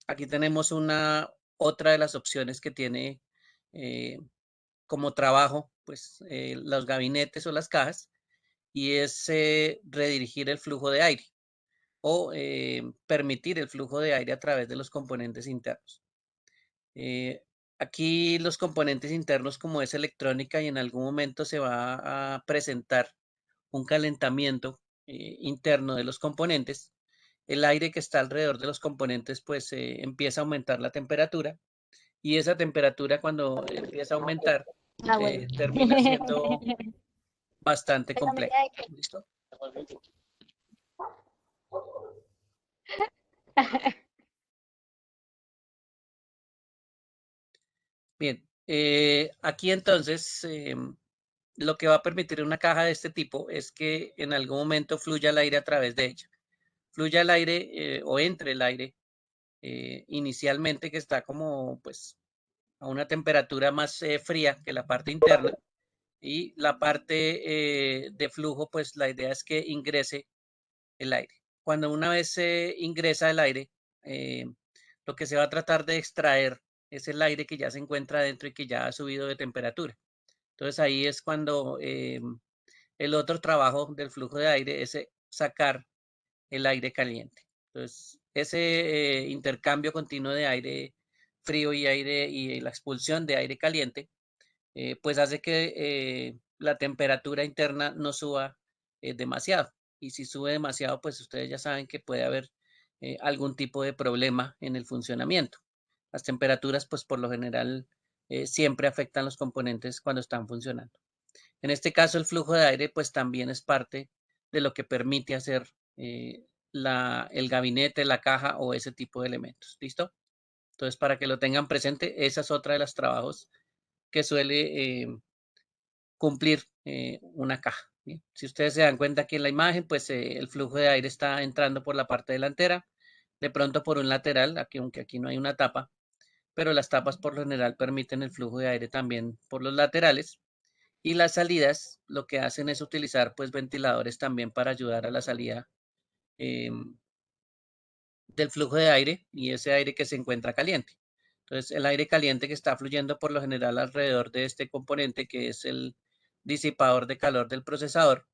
Aquí tenemos otra de las opciones que tiene como trabajo, pues los gabinetes o las cajas, y es redirigir el flujo de aire o permitir el flujo de aire a través de los componentes internos. Aquí los componentes internos, como es electrónica y en algún momento se va a presentar un calentamiento interno de los componentes, el aire que está alrededor de los componentes pues empieza a aumentar la temperatura y esa temperatura cuando empieza a aumentar Ah, bueno. termina siendo bastante Es la compleja. medida de que ¿Listo? Bien, aquí entonces lo que va a permitir una caja de este tipo es que en algún momento fluya el aire a través de ella. Fluya el aire o entre el aire inicialmente que está como pues a una temperatura más fría que la parte interna y la parte de flujo pues la idea es que ingrese el aire. Cuando una vez se ingresa el aire, eh, lo que se va a tratar de extraer es el aire que ya se encuentra dentro y que ya ha subido de temperatura. Entonces ahí es cuando el otro trabajo del flujo de aire es sacar el aire caliente. Entonces ese intercambio continuo de aire frío y aire y la expulsión de aire caliente, pues hace que la temperatura interna no suba demasiado. Y si sube demasiado, pues ustedes ya saben que puede haber algún tipo de problema en el funcionamiento. Las temperaturas, pues por lo general, siempre afectan los componentes cuando están funcionando. En este caso, el flujo de aire, pues también es parte de lo que permite hacer el gabinete, la caja o ese tipo de elementos. ¿Listo? Entonces, para que lo tengan presente, esa es otra de los trabajos que suele cumplir una caja. ¿Sí? Si ustedes se dan cuenta aquí en la imagen, pues el flujo de aire está entrando por la parte delantera, de pronto por un lateral, aquí, aunque aquí no hay una tapa, pero las tapas por lo general permiten el flujo de aire también por los laterales. Y las salidas lo que hacen es utilizar pues ventiladores también para ayudar a la salida eh, del flujo de aire y ese aire que se encuentra caliente. Entonces, el aire caliente que está fluyendo por lo general alrededor de este componente que es el disipador de calor del procesador,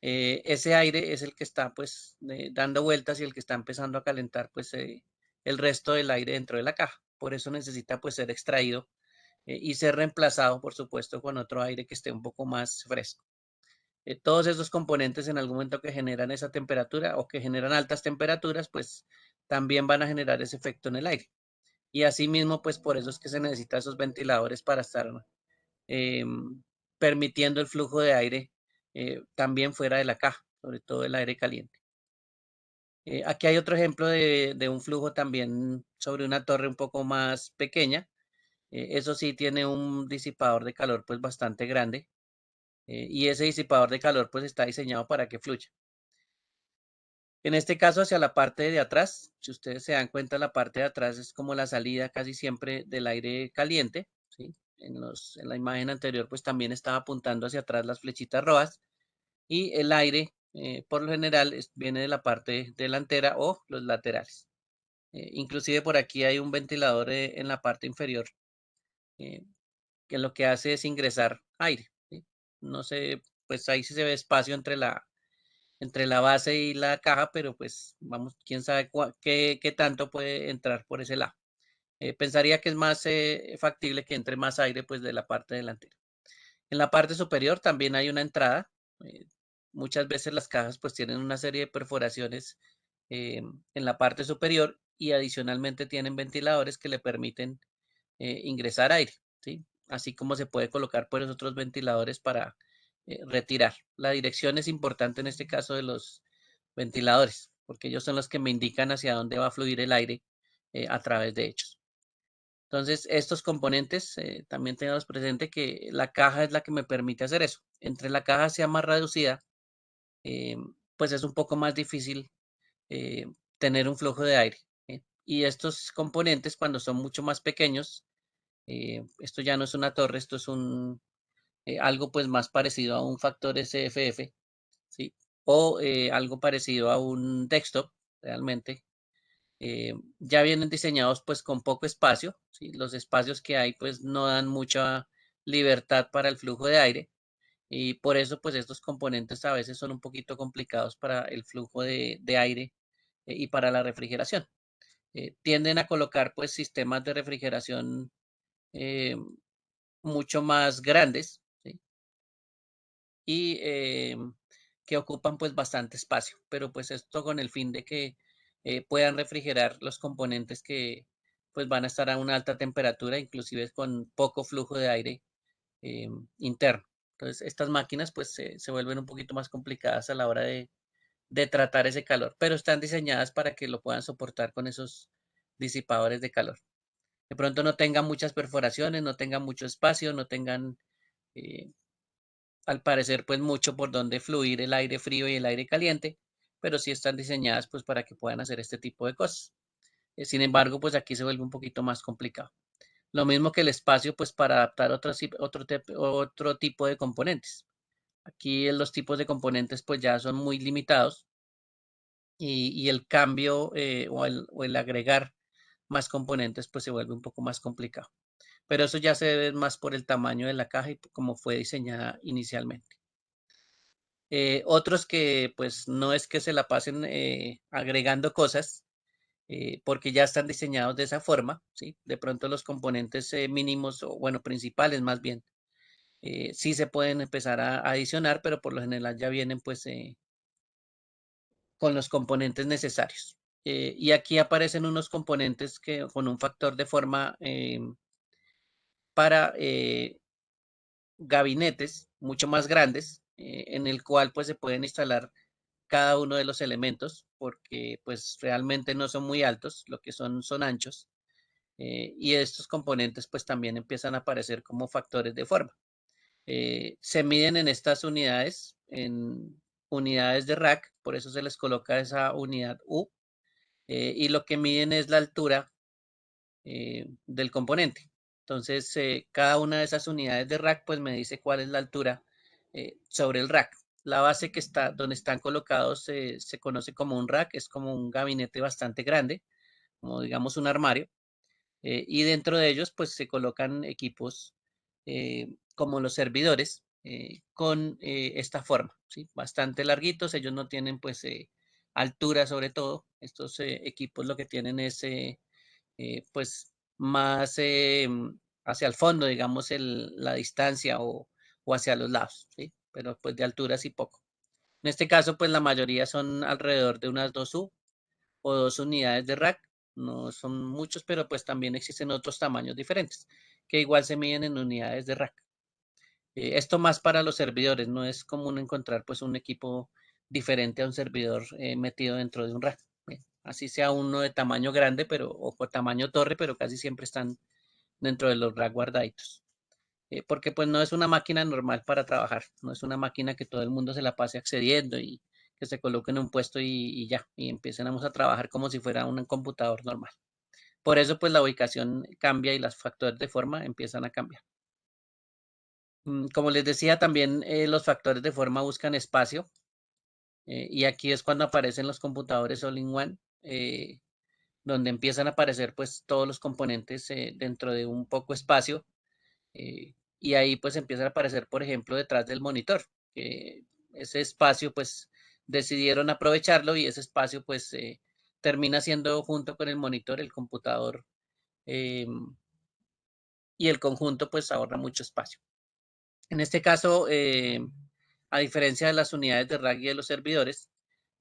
ese aire es el que está pues dando vueltas y el que está empezando a calentar pues el resto del aire dentro de la caja. Por eso necesita pues ser extraído y ser reemplazado, por supuesto, con otro aire que esté un poco más fresco. Todos esos componentes en algún momento que generan esa temperatura o que generan altas temperaturas, pues también van a generar ese efecto en el aire. Y asimismo, pues por eso es que se necesitan esos ventiladores para estar eh, permitiendo el flujo de aire también fuera de la caja, sobre todo el aire caliente. Aquí hay otro ejemplo de un flujo también sobre una torre un poco más pequeña. Eso sí tiene un disipador de calor pues bastante grande y ese disipador de calor pues está diseñado para que fluya. En este caso hacia la parte de atrás, si ustedes se dan cuenta, la parte de atrás es como la salida casi siempre del aire caliente, ¿sí? En la imagen anterior pues también estaba apuntando hacia atrás las flechitas rojas y el aire por lo general viene de la parte delantera o los laterales. Inclusive por aquí hay un ventilador en la parte inferior eh, que lo que hace es ingresar aire, ¿sí? No sé, pues ahí sí se ve espacio entre la base y la caja, pero pues vamos, quién sabe qué tanto puede entrar por ese lado. Pensaría que es más factible que entre más aire pues de la parte delantera. En la parte superior también hay una entrada. eh, Muchas veces las cajas pues tienen una serie de perforaciones en la parte superior y adicionalmente tienen ventiladores que le permiten ingresar aire, ¿sí? Así como se puede colocar pues otros ventiladores para retirar. La dirección es importante en este caso de los ventiladores, porque ellos son los que me indican hacia dónde va a fluir el aire a través de ellos. Entonces, estos componentes también tenemos presente que la caja es la que me permite hacer eso. Entre la caja sea más reducida, eh, pues es un poco más difícil eh, tener un flujo de aire. Y estos componentes, cuando son mucho más pequeños, esto ya no es una torre, esto es algo pues más parecido a un factor SFF, ¿sí? O algo parecido a un desktop, realmente. Ya vienen diseñados pues con poco espacio, ¿sí? Los espacios que hay pues no dan mucha libertad para el flujo de aire y por eso pues estos componentes a veces son un poquito complicados para el flujo de aire y para la refrigeración. Tienden a colocar pues sistemas de refrigeración eh, mucho más grandes, ¿sí? Y que ocupan pues bastante espacio, pero pues esto con el fin de que puedan refrigerar los componentes que pues van a estar a una alta temperatura, inclusive con poco flujo de aire interno. Entonces estas máquinas pues se vuelven un poquito más complicadas a la hora de tratar ese calor, pero están diseñadas para que lo puedan soportar con esos disipadores de calor. De pronto no tengan muchas perforaciones, no tengan mucho espacio, no tengan eh, al parecer pues mucho por donde fluir el aire frío y el aire caliente, pero sí están diseñadas pues para que puedan hacer este tipo de cosas. Sin embargo, pues aquí se vuelve un poquito más complicado. Lo mismo que el espacio pues para adaptar otro tipo de componentes. Aquí los tipos de componentes pues ya son muy limitados y el cambio o el agregar más componentes pues se vuelve un poco más complicado. Pero eso ya se debe más por el tamaño de la caja y como fue diseñada inicialmente. Otros que pues no es que se la pasen agregando cosas porque ya están diseñados de esa forma, ¿sí? De pronto los componentes mínimos o bueno, principales más bien, sí se pueden empezar a adicionar, pero por lo general ya vienen pues con los componentes necesarios. Y aquí aparecen unos componentes que con un factor de forma para gabinetes mucho más grandes, en el cual pues se pueden instalar cada uno de los elementos, porque pues realmente no son muy altos, lo que son anchos, y estos componentes pues también empiezan a aparecer como factores de forma. Se miden en estas unidades, en unidades de rack, por eso se les coloca esa unidad U, y lo que miden es la altura del componente. Entonces, cada una de esas unidades de rack, pues me dice cuál es la altura sobre el rack. La base que está, donde están colocados, se conoce como un rack, es como un gabinete bastante grande, como digamos un armario, y dentro de ellos, pues se colocan equipos como los servidores con esta forma, ¿sí? Bastante larguitos, ellos no tienen pues altura sobre todo, estos equipos lo que tienen es pues más hacia el fondo, digamos, la distancia o hacia los lados, ¿sí? Pero pues de altura sí poco. En este caso, pues la mayoría son alrededor de unas 2 U o 2 unidades de rack. No son muchos, pero pues también existen otros tamaños diferentes, que igual se miden en unidades de rack. Esto más para los servidores, no es común encontrar pues un equipo diferente a un servidor metido dentro de un rack. Así sea uno de tamaño grande, pero o por tamaño torre, pero casi siempre están dentro de los rack guardaditos. Porque pues no es una máquina normal para trabajar, no es una máquina que todo el mundo se la pase accediendo y que se coloque en un puesto y ya, y empecemos a trabajar como si fuera un computador normal. Por eso pues la ubicación cambia y los factores de forma empiezan a cambiar. Como les decía, también los factores de forma buscan espacio y aquí es cuando aparecen los computadores all-in-one, donde empiezan a aparecer pues todos los componentes dentro de un poco espacio y ahí pues empiezan a aparecer, por ejemplo, detrás del monitor, que ese espacio pues decidieron aprovecharlo y ese espacio pues termina siendo junto con el monitor, el computador eh, y el conjunto pues ahorra mucho espacio. En este caso, a diferencia de las unidades de rack y de los servidores,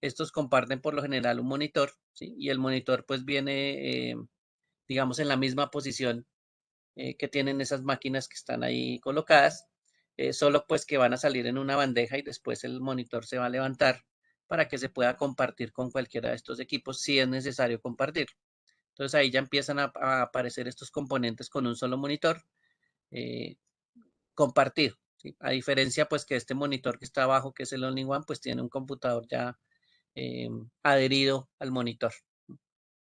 estos comparten por lo general un monitor, ¿sí? Y el monitor pues viene, digamos, en la misma posición que tienen esas máquinas que están ahí colocadas, solo pues que van a salir en una bandeja y después el monitor se va a levantar para que se pueda compartir con cualquiera de estos equipos si es necesario compartir. Entonces ahí ya empiezan a aparecer estos componentes con un solo monitor eh, compartido, ¿sí? A diferencia pues que este monitor que está abajo, que es el Only One, pues tiene un computador ya adherido al monitor.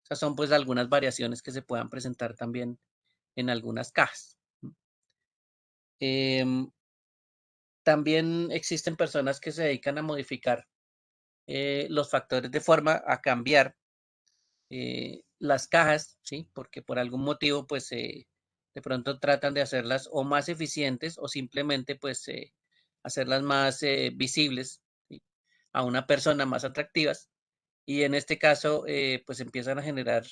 Esas son pues algunas variaciones que se puedan presentar también en algunas cajas. Em, También existen personas que se dedican a modificar los factores de forma, a cambiar las cajas, ¿sí? Porque por algún motivo, pues de pronto tratan de hacerlas o más eficientes o simplemente pues hacerlas más visibles, ¿sí? A una persona, más atractivas. Y en este caso, pues empiezan a generar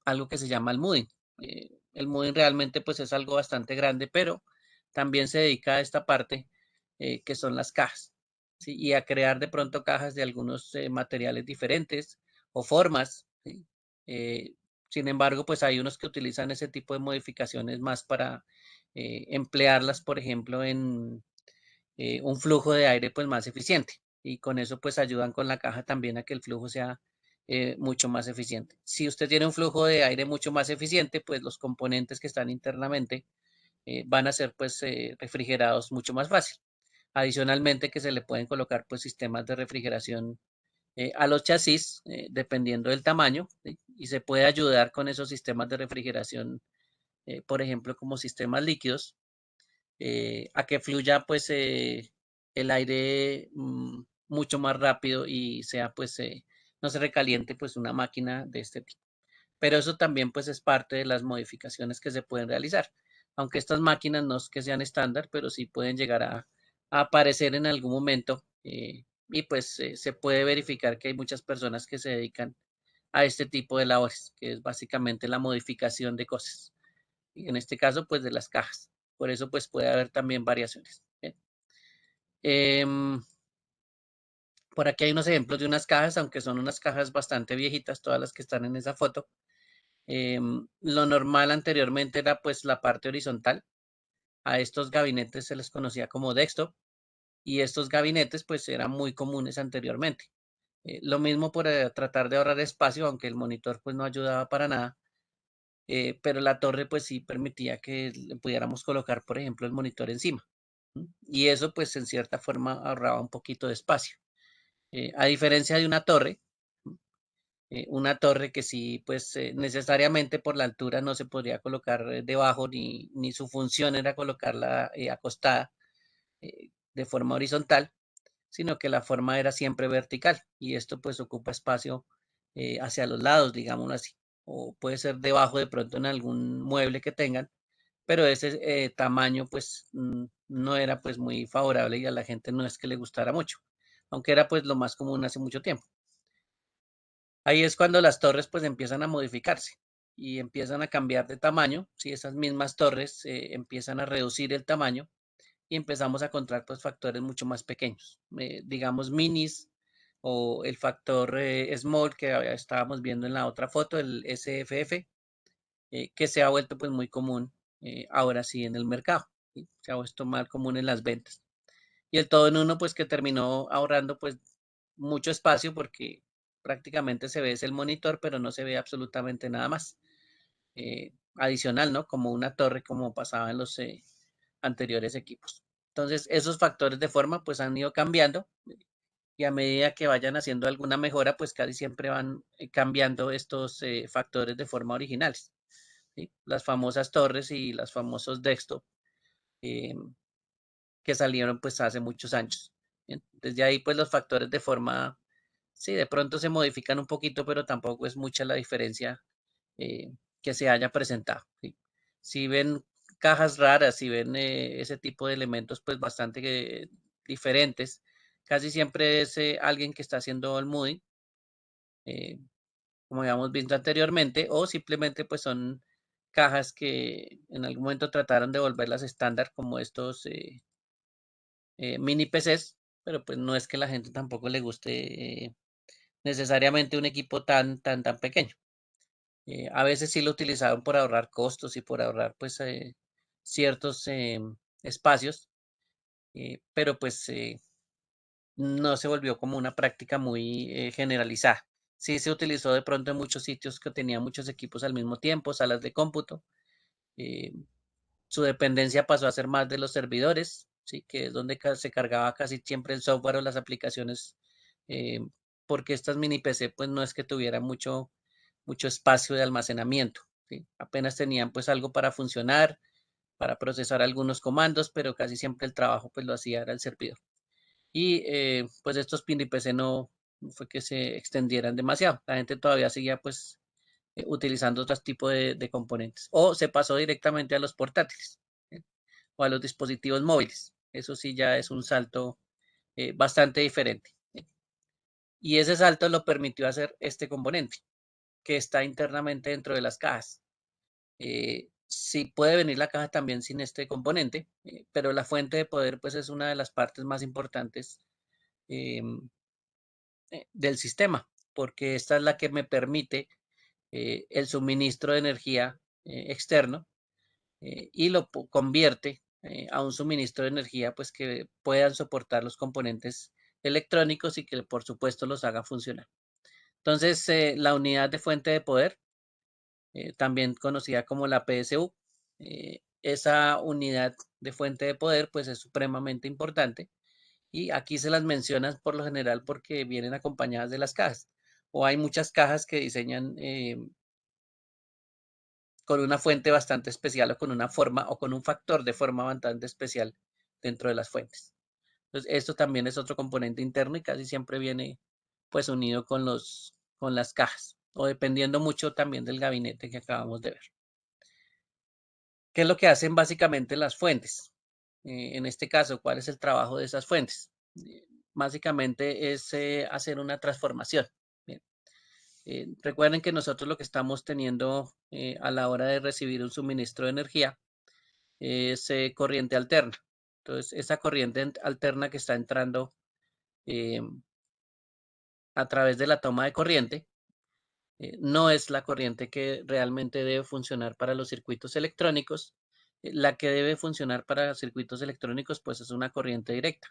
algo que se llama el Moodin. El Moodin realmente pues es algo bastante grande, pero también se dedica a esta parte que son las cajas, ¿sí? Y a crear de pronto cajas de algunos materiales diferentes o formas, ¿sí? Eh, Sin embargo, pues hay unos que utilizan ese tipo de modificaciones más para emplearlas, por ejemplo, en un flujo de aire pues más eficiente y con eso pues ayudan con la caja también a que el flujo sea mucho más eficiente. Si usted tiene un flujo de aire mucho más eficiente, pues los componentes que están internamente van a ser pues refrigerados mucho más fácil. Adicionalmente que se le pueden colocar pues sistemas de refrigeración a los chasis dependiendo del tamaño, ¿sí? Y se puede ayudar con esos sistemas de refrigeración, por ejemplo, como sistemas líquidos a que fluya pues el aire mucho más rápido y sea pues no se recaliente pues una máquina de este tipo. Pero eso también pues es parte de las modificaciones que se pueden realizar. Aunque estas máquinas no es que sean estándar, pero sí pueden llegar a aparecer en algún momento y pues se puede verificar que hay muchas personas que se dedican a este tipo de labores, que es básicamente la modificación de cosas y en este caso pues de las cajas. Por eso pues puede haber también variaciones. Bien. Em, por aquí hay unos ejemplos de unas cajas, aunque son unas cajas bastante viejitas, todas las que están en esa foto. Lo normal anteriormente era pues la parte horizontal. A estos gabinetes se les conocía como desktop y estos gabinetes pues eran muy comunes anteriormente. Lo mismo por tratar de ahorrar espacio, aunque el monitor pues no ayudaba para nada. Pero la torre pues sí permitía que le pudiéramos colocar, por ejemplo, el monitor encima. Y eso pues en cierta forma ahorraba un poquito de espacio. A diferencia de una torre que sí pues necesariamente por la altura no se podría colocar debajo ni su función era colocarla acostada de forma horizontal, sino que la forma era siempre vertical y esto pues ocupa espacio hacia los lados, digámoslo así, o puede ser debajo de pronto en algún mueble que tengan, pero ese tamaño pues no era pues muy favorable y a la gente no es que le gustara mucho, aunque era pues lo más común hace mucho tiempo. Ahí es cuando las torres pues empiezan a modificarse y empiezan a cambiar de tamaño, si esas mismas torres empiezan a reducir el tamaño y empezamos a encontrar pues factores mucho más pequeños, digamos minis o el factor small que estábamos viendo en la otra foto, el SFF, que se ha vuelto pues muy común ahora sí en el mercado, ¿sí? Se ha vuelto más común en las ventas. Y el todo en uno pues que terminó ahorrando pues mucho espacio porque prácticamente se ve es el monitor, pero no se ve absolutamente nada más adicional, ¿no? Como una torre como pasaba en los anteriores equipos. Entonces, esos factores de forma pues han ido cambiando y a medida que vayan haciendo alguna mejora, pues casi siempre van cambiando estos factores de forma originales, ¿sí? Las famosas torres y los famosos desktop eh, que salieron pues hace muchos años. Bien, desde ahí pues los factores de forma, sí, de pronto se modifican un poquito, pero tampoco es mucha la diferencia eh, que se haya presentado, ¿sí? Si ven cajas raras, si ven ese tipo de elementos pues bastante diferentes, casi siempre es alguien que está haciendo el mooding, eh, como habíamos visto anteriormente, o simplemente pues son cajas que en algún momento trataron de volverlas estándar como estos mini PCs, pero pues no es que la gente tampoco le guste necesariamente un equipo tan pequeño. A veces sí lo utilizaron por ahorrar costos y por ahorrar pues ciertos espacios, pero pues no se volvió como una práctica muy generalizada. Sí se utilizó de pronto en muchos sitios que tenían muchos equipos al mismo tiempo, salas de cómputo. eh, Su dependencia pasó a ser más de los servidores, ¿sí? Que es donde se cargaba casi siempre el software o las aplicaciones, eh, porque estas mini PC pues no es que tuvieran mucho espacio de almacenamiento, ¿sí? Apenas tenían pues algo para funcionar, para procesar algunos comandos, pero casi siempre el trabajo pues lo hacía era el servidor. Y pues estos mini PC no fue que se extendieran demasiado. La gente todavía seguía pues utilizando otros tipos de componentes. O se pasó directamente a los portátiles, o a los dispositivos móviles. Eso sí ya es un salto bastante diferente. Y ese salto lo permitió hacer este componente, que está internamente dentro de las cajas. Sí puede venir la caja también sin este componente, pero la fuente de poder pues es una de las partes más importantes eh, del sistema, porque esta es la que me permite el suministro de energía externo y lo convierte a un suministro de energía pues que puedan soportar los componentes electrónicos y que por supuesto los haga funcionar. Entonces, la unidad de fuente de poder, también conocida como la PSU, esa unidad de fuente de poder pues es supremamente importante y aquí se las mencionan por lo general porque vienen acompañadas de las cajas o hay muchas cajas que diseñan con una fuente bastante especial o con una forma o con un factor de forma bastante especial dentro de las fuentes. Entonces, esto también es otro componente interno y casi siempre viene pues unido con las cajas o dependiendo mucho también del gabinete que acabamos de ver. ¿Qué es lo que hacen básicamente las fuentes? En este caso, ¿cuál es el trabajo de esas fuentes? Básicamente es hacer una transformación. Bien. Recuerden que nosotros lo que estamos teniendo a la hora de recibir un suministro de energía es corriente alterna. Entonces, esa corriente alterna que está entrando eh, a través de la toma de corriente no es la corriente que realmente debe funcionar para los circuitos electrónicos. La que debe funcionar para circuitos electrónicos, pues es una corriente directa.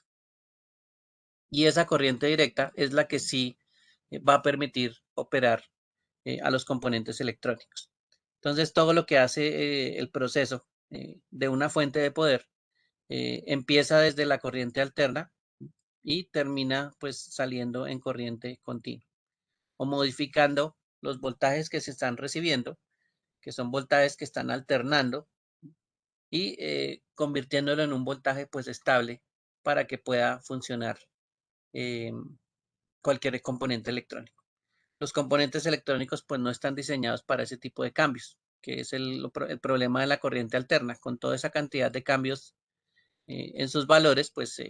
Y esa corriente directa es la que sí va a permitir operar a los componentes electrónicos. Entonces, todo lo que hace el proceso de una fuente de poder empieza desde la corriente alterna y termina pues saliendo en corriente continua o modificando los voltajes que se están recibiendo, que son voltajes que están alternando y convirtiéndolo en un voltaje pues estable para que pueda funcionar eh, cualquier componente electrónico. Los componentes electrónicos pues no están diseñados para ese tipo de cambios, que es el problema de la corriente alterna. Con toda esa cantidad de cambios en sus valores, pues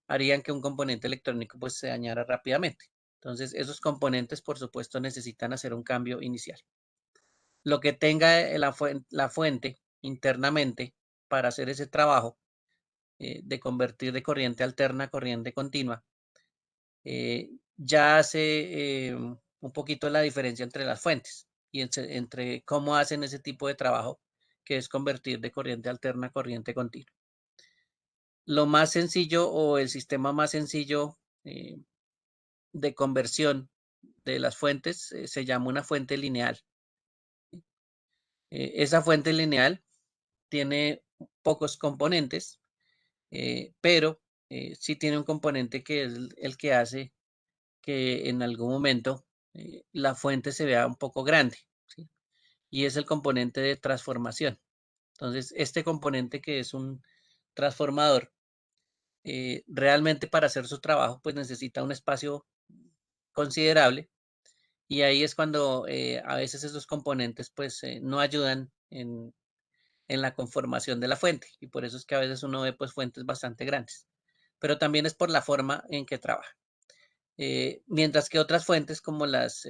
harían que un componente electrónico pues se dañara rápidamente. Entonces, esos componentes, por supuesto, necesitan hacer un cambio inicial. Lo que tenga la fuente internamente para hacer ese trabajo de convertir de corriente alterna a corriente continua, ya hace un poquito la diferencia entre las fuentes y entre cómo hacen ese tipo de trabajo, que es convertir de corriente alterna a corriente continua. Lo más sencillo o el sistema más sencillo de conversión de las fuentes se llama una fuente lineal. Esa fuente lineal tiene pocos componentes, pero sí tiene un componente que es el que hace que en algún momento la fuente se vea un poco grande, ¿sí? Y es el componente de transformación. Entonces, este componente que es un transformador, realmente para hacer su trabajo, pues necesita un espacio considerable y ahí es cuando a veces esos componentes pues no ayudan en la conformación de la fuente y por eso es que a veces uno ve pues fuentes bastante grandes, pero también es por la forma en que trabaja. Mientras que otras fuentes como las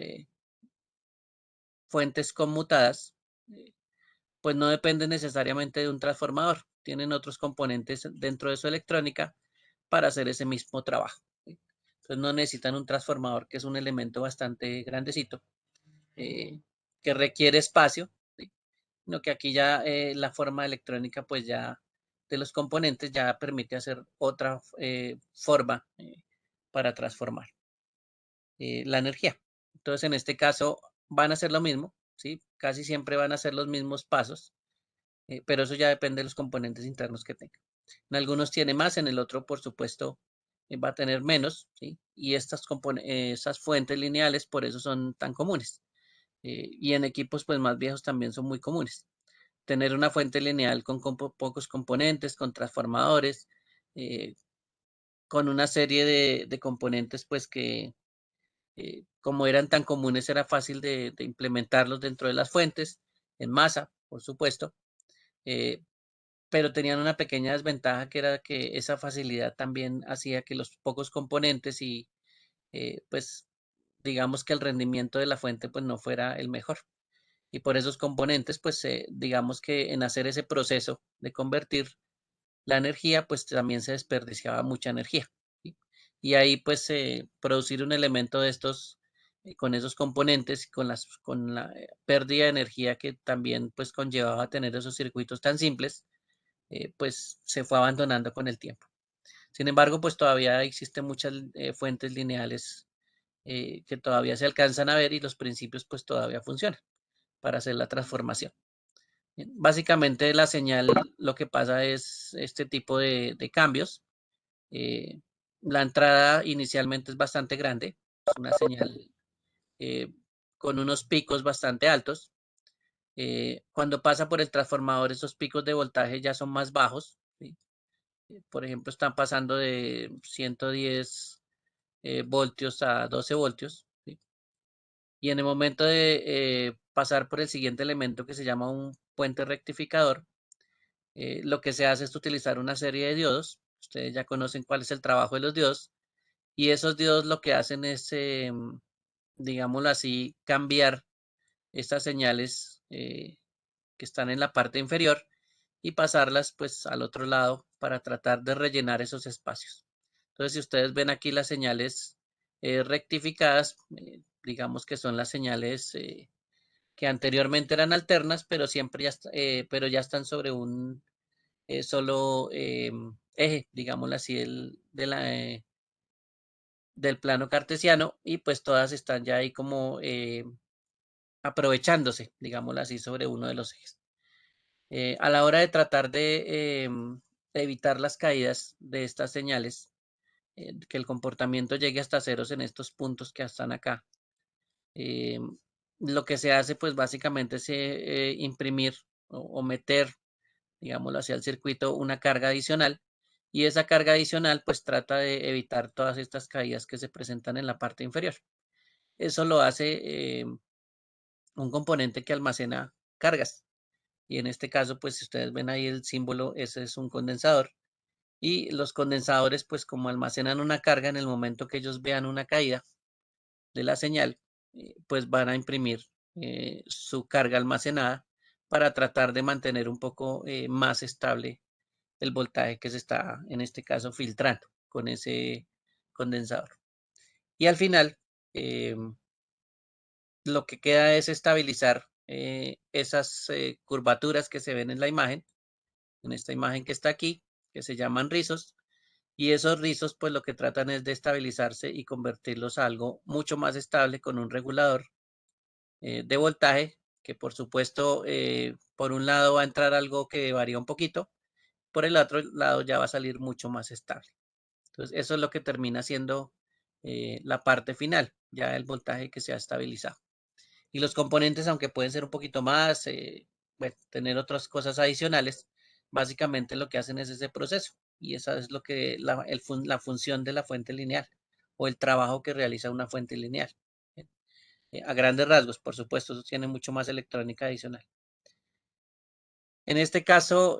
fuentes conmutadas, eh, pues no dependen necesariamente de un transformador, tienen otros componentes dentro de su electrónica para hacer ese mismo trabajo, ¿sí? Entonces no necesitan un transformador, que es un elemento bastante grandecito, eh, que requiere espacio, ¿sí? Sino que aquí ya la forma electrónica pues ya de los componentes ya permite hacer otra forma para transformar la energía. Entonces en este caso van a hacer lo mismo, ¿sí? Casi siempre van a ser los mismos pasos, pero eso ya depende de los componentes internos que tengan. En algunos tiene más, en el otro por supuesto va a tener menos, ¿sí? Y esas fuentes lineales por eso son tan comunes. Y en equipos pues más viejos también son muy comunes. Tener una fuente lineal con pocos componentes, con transformadores, con una serie de componentes pues que Como eran tan comunes, era fácil de implementarlos dentro de las fuentes, en masa, por supuesto, eh, pero tenían una pequeña desventaja que era que esa facilidad también hacía que los pocos componentes y pues digamos que el rendimiento de la fuente pues no fuera el mejor. Y por esos componentes pues digamos que en hacer ese proceso de convertir la energía pues también se desperdiciaba mucha energía. ¿Sí? Y ahí pues producir un elemento de estos con esos componentes y con la pérdida de energía que también pues conllevaba tener esos circuitos tan simples, pues se fue abandonando con el tiempo. Sin embargo, pues todavía existen muchas fuentes lineales que todavía se alcanzan a ver y los principios pues todavía funcionan para hacer la transformación. Bien, básicamente la señal lo que pasa es este tipo de cambios. Eh, la entrada inicialmente es bastante grande, es una señal eh, con unos picos bastante altos. Cuando pasa por el transformador, esos picos de voltaje ya son más bajos. ¿Sí? Por ejemplo, están pasando de 110 voltios a 12 voltios. ¿Sí? Y en el momento de pasar por el siguiente elemento que se llama un puente rectificador, lo que se hace es utilizar una serie de diodos. Ustedes ya conocen cuál es el trabajo de los diodos. Y esos diodos lo que hacen es, digámoslo así, cambiar estas señales que están en la parte inferior y pasarlas pues al otro lado para tratar de rellenar esos espacios. Entonces, si ustedes ven aquí las señales rectificadas, digamos que son las señales que anteriormente eran alternas, pero siempre pero ya están sobre un solo eje, digámoslo así, del plano cartesiano y pues todas están ya ahí como aprovechándose, digámoslo así, sobre uno de los ejes. A la hora de tratar de evitar las caídas de estas señales, que el comportamiento llegue hasta ceros en estos puntos que están acá, eh, lo que se hace pues básicamente es imprimir o meter, digámoslo así, al circuito una carga adicional y esa carga adicional pues trata de evitar todas estas caídas que se presentan en la parte inferior. Eso lo hace un componente que almacena cargas. Y en este caso, pues si ustedes ven ahí el símbolo, ese es un condensador. Y los condensadores, pues como almacenan una carga en el momento que ellos vean una caída de la señal, pues van a imprimir su carga almacenada para tratar de mantener un poco más estable el voltaje que se está, en este caso, filtrando con ese condensador. Y al final, eh, lo que queda es estabilizar esas curvaturas que se ven en la imagen, en esta imagen que está aquí, que se llaman rizos, y esos rizos pues lo que tratan es de estabilizarse y convertirlos a algo mucho más estable con un regulador de voltaje, que por supuesto por un lado va a entrar algo que varía un poquito, por el otro lado ya va a salir mucho más estable. Entonces eso es lo que termina siendo la parte final, ya el voltaje que se ha estabilizado. Y los componentes, aunque pueden ser un poquito más, bueno, tener otras cosas adicionales, básicamente lo que hacen es ese proceso. Y esa es lo que la función de la fuente lineal o el trabajo que realiza una fuente lineal. A grandes rasgos, por supuesto, eso tiene mucho más electrónica adicional. En este caso,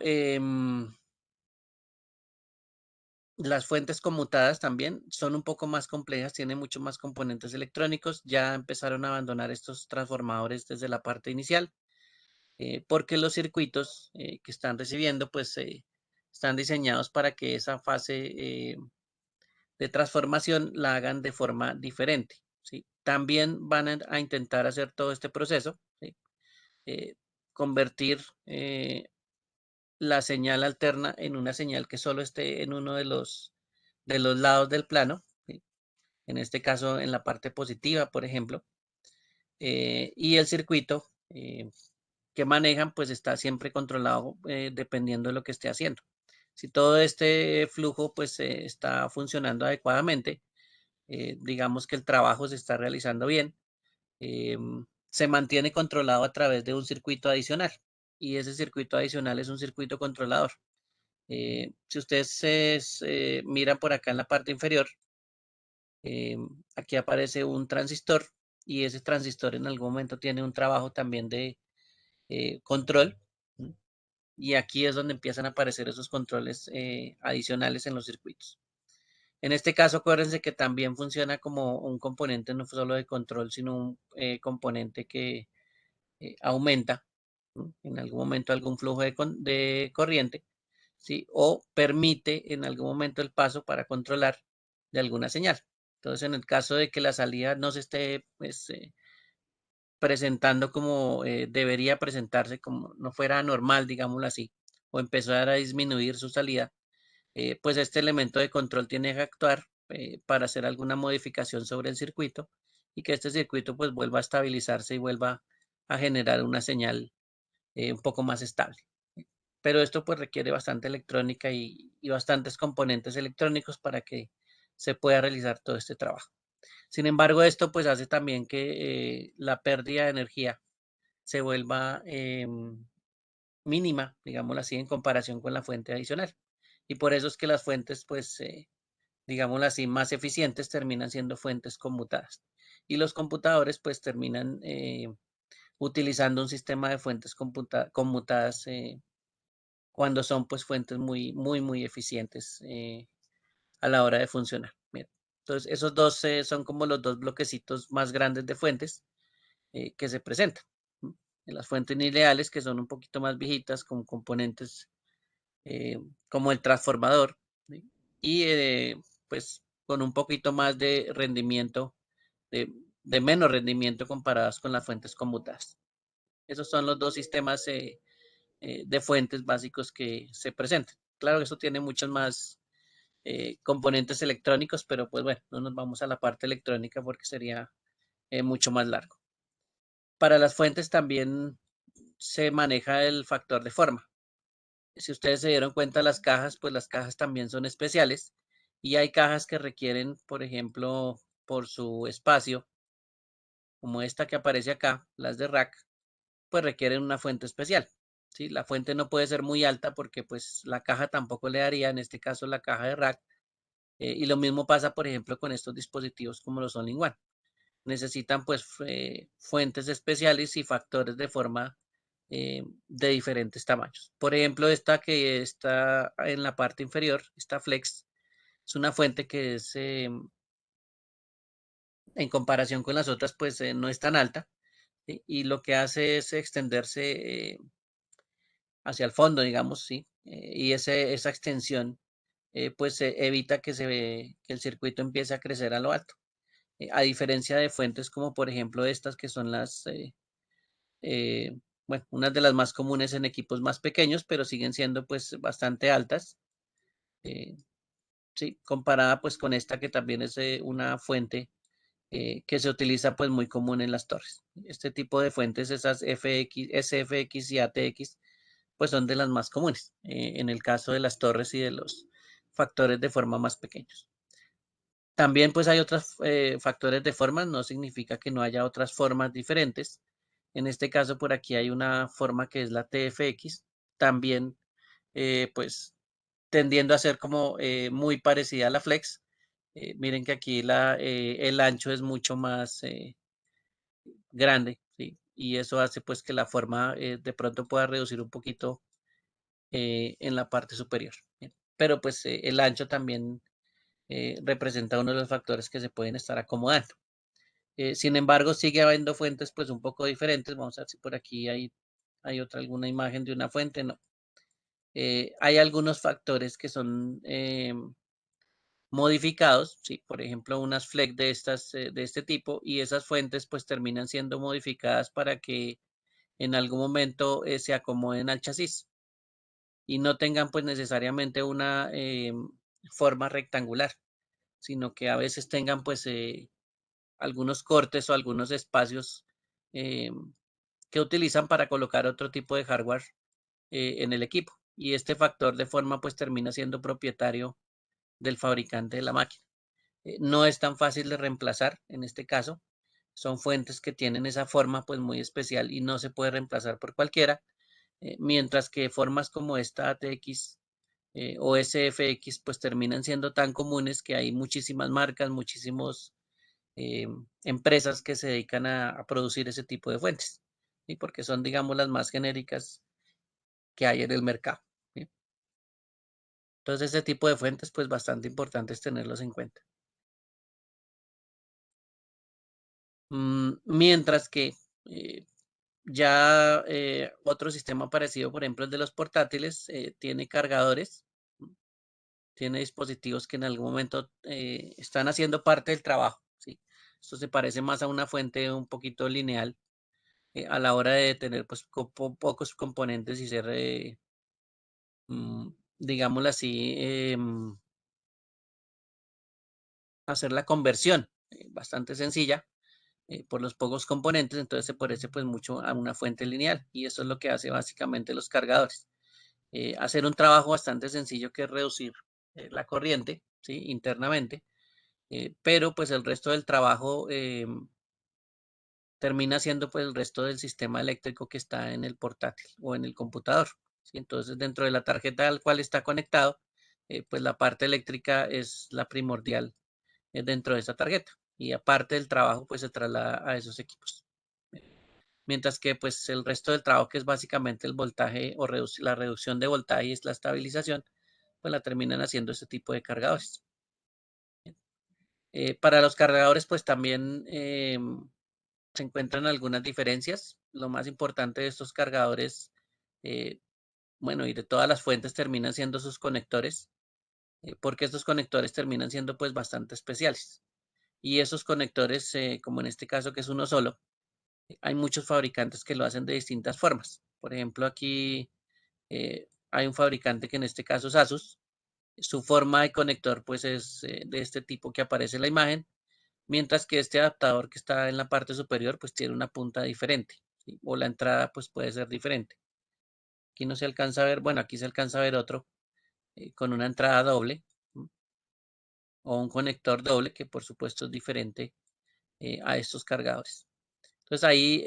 las fuentes conmutadas también son un poco más complejas, tienen mucho más componentes electrónicos. Ya empezaron a abandonar estos transformadores desde la parte inicial porque los circuitos que están recibiendo pues están diseñados para que esa fase de transformación la hagan de forma diferente. ¿Sí? También van a intentar hacer todo este proceso, ¿sí? Eh, convertir la señal alterna en una señal que solo esté en uno de los lados del plano, ¿sí? En este caso en la parte positiva, por ejemplo, y el circuito que manejan, pues está siempre controlado dependiendo de lo que esté haciendo. Si todo este flujo pues está funcionando adecuadamente, digamos que el trabajo se está realizando bien, eh, se mantiene controlado a través de un circuito adicional y ese circuito adicional es un circuito controlador. Si ustedes miran por acá en la parte inferior, Aquí aparece un transistor y ese transistor en algún momento tiene un trabajo también de control. Y aquí es donde empiezan a aparecer esos controles adicionales en los circuitos. En este caso, acuérdense que también funciona como un componente no solo de control, sino un componente que aumenta, ¿no?, en algún momento algún flujo de corriente, ¿sí? O permite en algún momento el paso para controlar de alguna señal. Entonces, en el caso de que la salida no se esté pues, presentando como debería presentarse, como no fuera normal, digámoslo así, o empezar a disminuir su salida, pues este elemento de control tiene que actuar para hacer alguna modificación sobre el circuito y que este circuito pues vuelva a estabilizarse y vuelva a generar una señal un poco más estable. Pero esto pues requiere bastante electrónica y bastantes componentes electrónicos para que se pueda realizar todo este trabajo. Sin embargo, esto pues hace también que la pérdida de energía se vuelva mínima, digámoslo así, en comparación con la fuente adicional. Y por eso es que las fuentes, pues, digámoslo así, más eficientes terminan siendo fuentes conmutadas. Y los computadores, pues, terminan utilizando un sistema de fuentes conmutadas cuando son, pues, fuentes muy, muy, muy eficientes a la hora de funcionar. Bien. Entonces, esos dos son como los dos bloquecitos más grandes de fuentes que se presentan. ¿M? En las fuentes ideales, que son un poquito más viejitas, con componentes como el transformador, ¿sí? Y pues con un poquito más de rendimiento, de menos rendimiento comparadas con las fuentes conmutadas. Esos son los dos sistemas de fuentes básicos que se presentan. Claro que eso tiene muchos más componentes electrónicos, pero pues bueno, no nos vamos a la parte electrónica porque sería mucho más largo. Para las fuentes también se maneja el factor de forma. Si ustedes se dieron cuenta, las cajas, pues las cajas también son especiales y hay cajas que requieren, por ejemplo, por su espacio, como esta que aparece acá, las de rack, pues requieren una fuente especial. ¿Sí? La fuente no puede ser muy alta porque pues la caja tampoco le daría, en este caso la caja de rack. Y lo mismo pasa, por ejemplo, con estos dispositivos como los All-in-One. Necesitan pues fuentes especiales y factores de forma de diferentes tamaños. Por ejemplo, esta que está en la parte inferior, esta Flex, es una fuente que es en comparación con las otras, pues no es tan alta, ¿sí? Y lo que hace es extenderse hacia el fondo, digamos, ¿sí? Y esa extensión pues evita que el circuito empiece a crecer a lo alto. A diferencia de fuentes como por ejemplo estas que son eh, bueno, unas de las más comunes en equipos más pequeños, pero siguen siendo pues bastante altas, eh, sí, comparada pues con esta que también es una fuente que se utiliza pues muy común en las torres. Este tipo de fuentes, esas FX, SFX y ATX, pues son de las más comunes en el caso de las torres y de los factores de forma más pequeños. También pues hay otros factores de formas, no significa que no haya otras formas diferentes. En este caso por aquí hay una forma que es la TFX, también pues tendiendo a ser como muy parecida a la Flex. Miren que aquí el ancho es mucho más grande, ¿sí? Y eso hace pues que la forma de pronto pueda reducir un poquito en la parte superior. Bien. Pero pues el ancho también representa uno de los factores que se pueden estar acomodando. Sin embargo, sigue habiendo fuentes pues un poco diferentes. Vamos a ver si por aquí hay otra alguna imagen de una fuente. No. Hay algunos factores que son modificados, ¿sí? Por ejemplo, unas flex de de este tipo y esas fuentes pues terminan siendo modificadas para que en algún momento se acomoden al chasis y no tengan pues necesariamente una forma rectangular, sino que a veces tengan pues algunos cortes o algunos espacios eh, que utilizan para colocar otro tipo de hardware en el equipo. Y este factor de forma pues termina siendo propietario del fabricante de la máquina. No es tan fácil de reemplazar en este caso. Son fuentes que tienen esa forma pues muy especial y no se puede reemplazar por cualquiera. Mientras que formas como esta ATX o SFX, pues terminan siendo tan comunes que hay muchísimas marcas, muchísimos empresas que se dedican a producir ese tipo de fuentes, ¿sí? Porque son, digamos, las más genéricas que hay en el mercado, ¿sí? Entonces, ese tipo de fuentes, pues bastante importante es tenerlos en cuenta. Mientras que ya otro sistema parecido, por ejemplo, el de los portátiles, tiene cargadores, tiene dispositivos que en algún momento están haciendo parte del trabajo, ¿sí? Esto se parece más a una fuente un poquito lineal a la hora de tener pues pocos componentes y ser, digámoslo así, hacer la conversión bastante sencilla por los pocos componentes, entonces se parece pues mucho a una fuente lineal y eso es lo que hace básicamente los cargadores. Hacer un trabajo bastante sencillo que es reducir la corriente, ¿sí? Internamente, pero pues el resto del trabajo termina siendo pues el resto del sistema eléctrico que está en el portátil o en el computador, ¿sí? Entonces dentro de la tarjeta al cual está conectado, pues la parte eléctrica es la primordial dentro de esa tarjeta y aparte del trabajo pues se traslada a esos equipos. Mientras que pues el resto del trabajo que es básicamente el voltaje o la reducción de voltaje y es la estabilización, pues la terminan haciendo este tipo de cargadores. Para los cargadores pues también se encuentran algunas diferencias. Lo más importante de estos cargadores, eh, bueno, y de todas las fuentes terminan siendo sus conectores, porque estos conectores terminan siendo pues bastante especiales. Y esos conectores, como en este caso que es uno solo, hay muchos fabricantes que lo hacen de distintas formas. Por ejemplo, aquí hay un fabricante que en este caso es Asus. Su forma de conector pues es de este tipo que aparece en la imagen, mientras que este adaptador que está en la parte superior pues tiene una punta diferente, ¿sí? O la entrada pues puede ser diferente. Aquí no se alcanza a ver, bueno, aquí se alcanza a ver otro con una entrada doble, ¿sí? O un conector doble que por supuesto es diferente a estos cargadores. Entonces ahí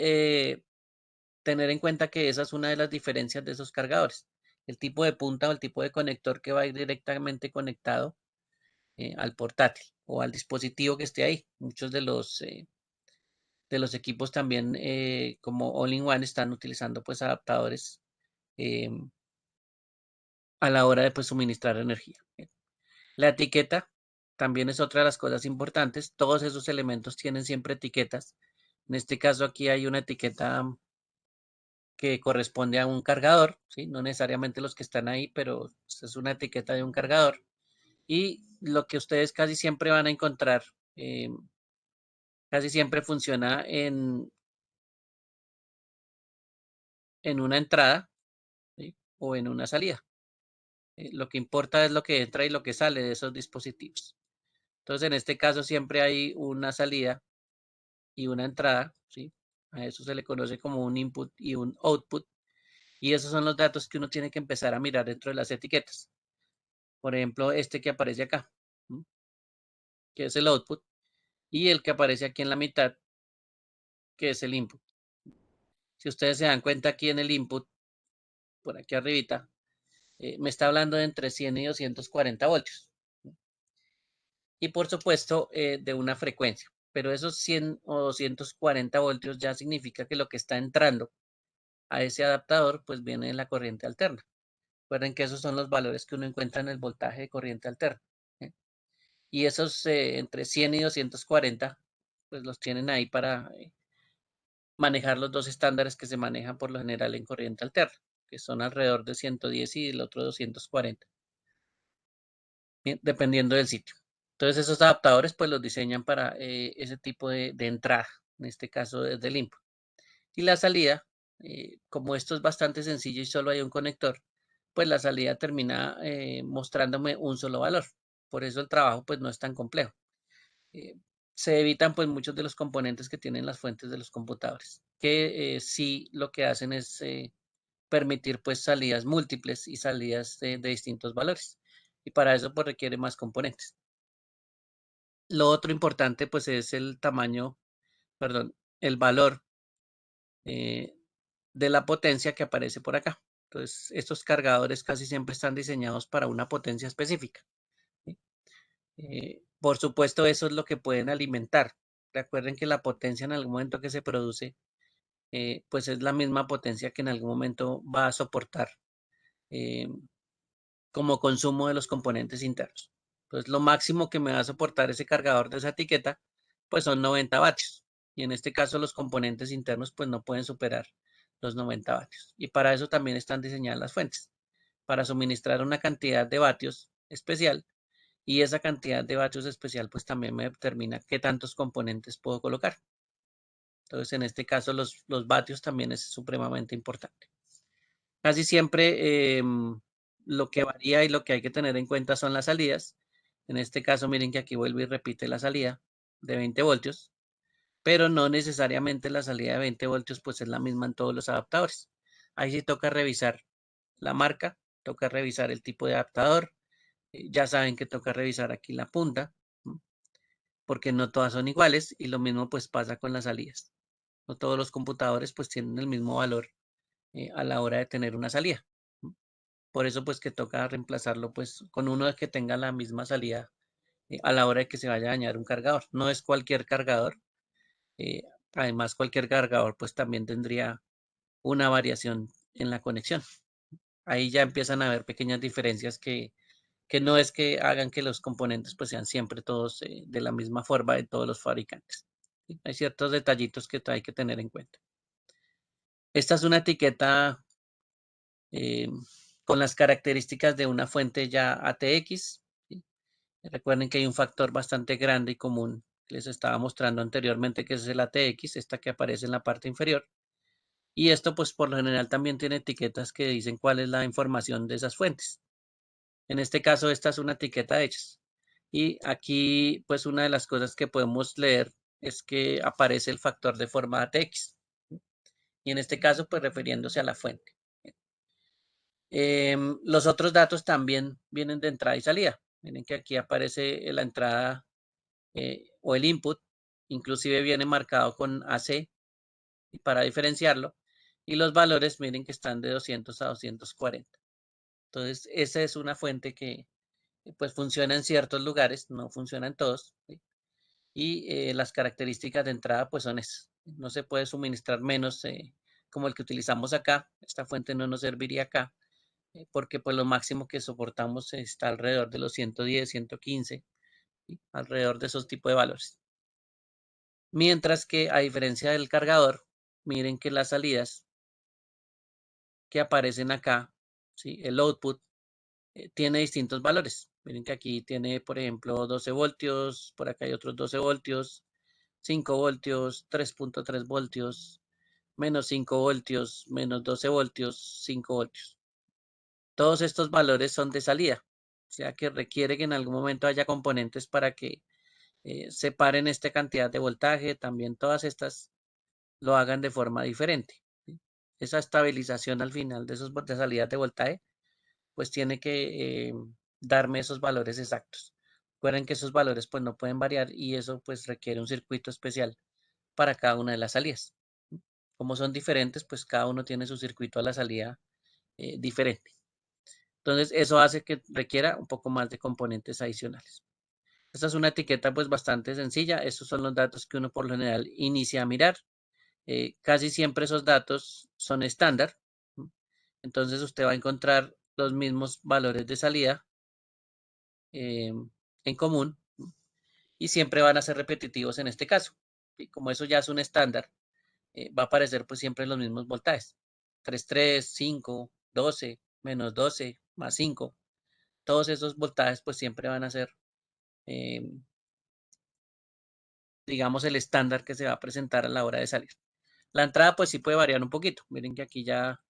tener en cuenta que esa es una de las diferencias de esos cargadores. El tipo de punta o el tipo de conector que va a ir directamente conectado al portátil o al dispositivo que esté ahí. Muchos de los equipos también como All-in-One están utilizando pues adaptadores eh, a la hora de pues suministrar energía. La etiqueta también es otra de las cosas importantes. Todos esos elementos tienen siempre etiquetas. En este caso aquí hay una etiqueta que corresponde a un cargador, ¿sí? No necesariamente los que están ahí, pero es una etiqueta de un cargador. Y lo que ustedes casi siempre van a encontrar, casi siempre funciona en una entrada, ¿sí? O en una salida. Lo que importa es lo que entra y lo que sale de esos dispositivos. Entonces, en este caso siempre hay una salida y una entrada, ¿sí? A eso se le conoce como un input y un output. Y esos son los datos que uno tiene que empezar a mirar dentro de las etiquetas. Por ejemplo, este que aparece acá, ¿sí? Que es el output, y el que aparece aquí en la mitad, que es el input. Si ustedes se dan cuenta aquí en el input, por aquí arribita, me está hablando de entre 100 y 240 voltios. Y por supuesto, de una frecuencia. Pero esos 100 o 240 voltios ya significa que lo que está entrando a ese adaptador, pues viene de la corriente alterna. Recuerden que esos son los valores que uno encuentra en el voltaje de corriente alterna. ¿Sí? Y esos entre 100 y 240, pues los tienen ahí para manejar los dos estándares que se manejan por lo general en corriente alterna, que son alrededor de 110 y el otro 240, dependiendo del sitio. Entonces esos adaptadores pues los diseñan para ese tipo de entrada, en este caso desde el input. Y la salida, como esto es bastante sencillo y solo hay un conector, pues la salida termina mostrándome un solo valor. Por eso el trabajo pues no es tan complejo. Eh, Se evitan pues muchos de los componentes que tienen las fuentes de los computadores, que sí lo que hacen es permitir pues salidas múltiples y salidas de distintos valores. Y para eso pues requiere más componentes. Lo otro importante pues es el tamaño, perdón, el valor eh, de la potencia que aparece por acá. Entonces, estos cargadores casi siempre están diseñados para una potencia específica, ¿sí? Por supuesto, eso es lo que pueden alimentar. Recuerden que la potencia en algún momento que se produce, pues es la misma potencia que en algún momento va a soportar eh, como consumo de los componentes internos. Entonces, lo máximo que me va a soportar ese cargador de esa etiqueta, pues son 90 vatios. Y en este caso, los componentes internos, pues no pueden superar los 90 vatios. Y para eso también están diseñadas las fuentes, para suministrar una cantidad de vatios especial. Y esa cantidad de vatios especial, pues también me determina qué tantos componentes puedo colocar. Entonces, en este caso, los vatios también es supremamente importante. Casi siempre lo que varía y lo que hay que tener en cuenta son las salidas. En este caso, miren que aquí vuelve y repite la salida de 20 voltios, pero no necesariamente la salida de 20 voltios pues es la misma en todos los adaptadores. Ahí sí toca revisar la marca, toca revisar el tipo de adaptador. Ya saben que toca revisar aquí la punta, porque no todas son iguales y lo mismo pues pasa con las salidas. No todos los computadores pues tienen el mismo valor a la hora de tener una salida. Por eso pues que toca reemplazarlo pues con uno que tenga la misma salida a la hora de que se vaya a dañar un cargador. No es cualquier cargador. eh, Además cualquier cargador pues también tendría una variación en la conexión. Ahí ya empiezan a haber pequeñas diferencias que no es que hagan que los componentes pues sean siempre todos de la misma forma de todos los fabricantes. ¿Sí? Hay ciertos detallitos que hay que tener en cuenta. Esta es una etiqueta eh, con las características de una fuente ya ATX. ¿Sí? Recuerden que hay un factor bastante grande y común que les estaba mostrando anteriormente, que es el ATX, esta que aparece en la parte inferior. Y esto pues por lo general también tiene etiquetas que dicen cuál es la información de esas fuentes. En este caso, esta es una etiqueta de hechas. Y aquí, pues una de las cosas que podemos leer es que aparece el factor de forma ATX. Y en este caso, pues refiriéndose a la fuente. Los otros datos también vienen de entrada y salida. Miren que aquí aparece la entrada o el input. Inclusive viene marcado con AC para diferenciarlo. Y los valores, miren que están de 200 a 240. Entonces, esa es una fuente que pues funciona en ciertos lugares, no funciona en todos. ¿Sí? Y las características de entrada pues son esas. No se puede suministrar menos como el que utilizamos acá. Esta fuente no nos serviría acá porque pues lo máximo que soportamos está alrededor de los 110, 115, ¿sí? Alrededor de esos tipos de valores. Mientras que a diferencia del cargador, miren que las salidas que aparecen acá, ¿sí? El output tiene distintos valores. Miren que aquí tiene, por ejemplo, 12 voltios, por acá hay otros 12 voltios, 5 voltios, 3.3 voltios, menos 5 voltios, menos 12 voltios, 5 voltios. Todos estos valores son de salida, o sea que requiere que en algún momento haya componentes para que separen esta cantidad de voltaje. También todas estas lo hagan de forma diferente. ¿Sí? Esa estabilización al final de esos de salidas de voltaje pues tiene que darme esos valores exactos. Recuerden que esos valores pues no pueden variar y eso pues requiere un circuito especial para cada una de las salidas. Como son diferentes, pues cada uno tiene su circuito a la salida diferente. Entonces eso hace que requiera un poco más de componentes adicionales. Esta es una etiqueta pues bastante sencilla. Estos son los datos que uno por lo general inicia a mirar. Casi siempre esos datos son estándar. Entonces usted va a encontrar los mismos valores de salida eh, en común y siempre van a ser repetitivos en este caso. Y como eso ya es un estándar, va a aparecer pues siempre los mismos voltajes. 3,3, 5, 12, menos 12, más 5. Todos esos voltajes pues siempre van a ser, eh, digamos, el estándar que se va a presentar a la hora de salir. La entrada pues sí puede variar un poquito. Miren que aquí ya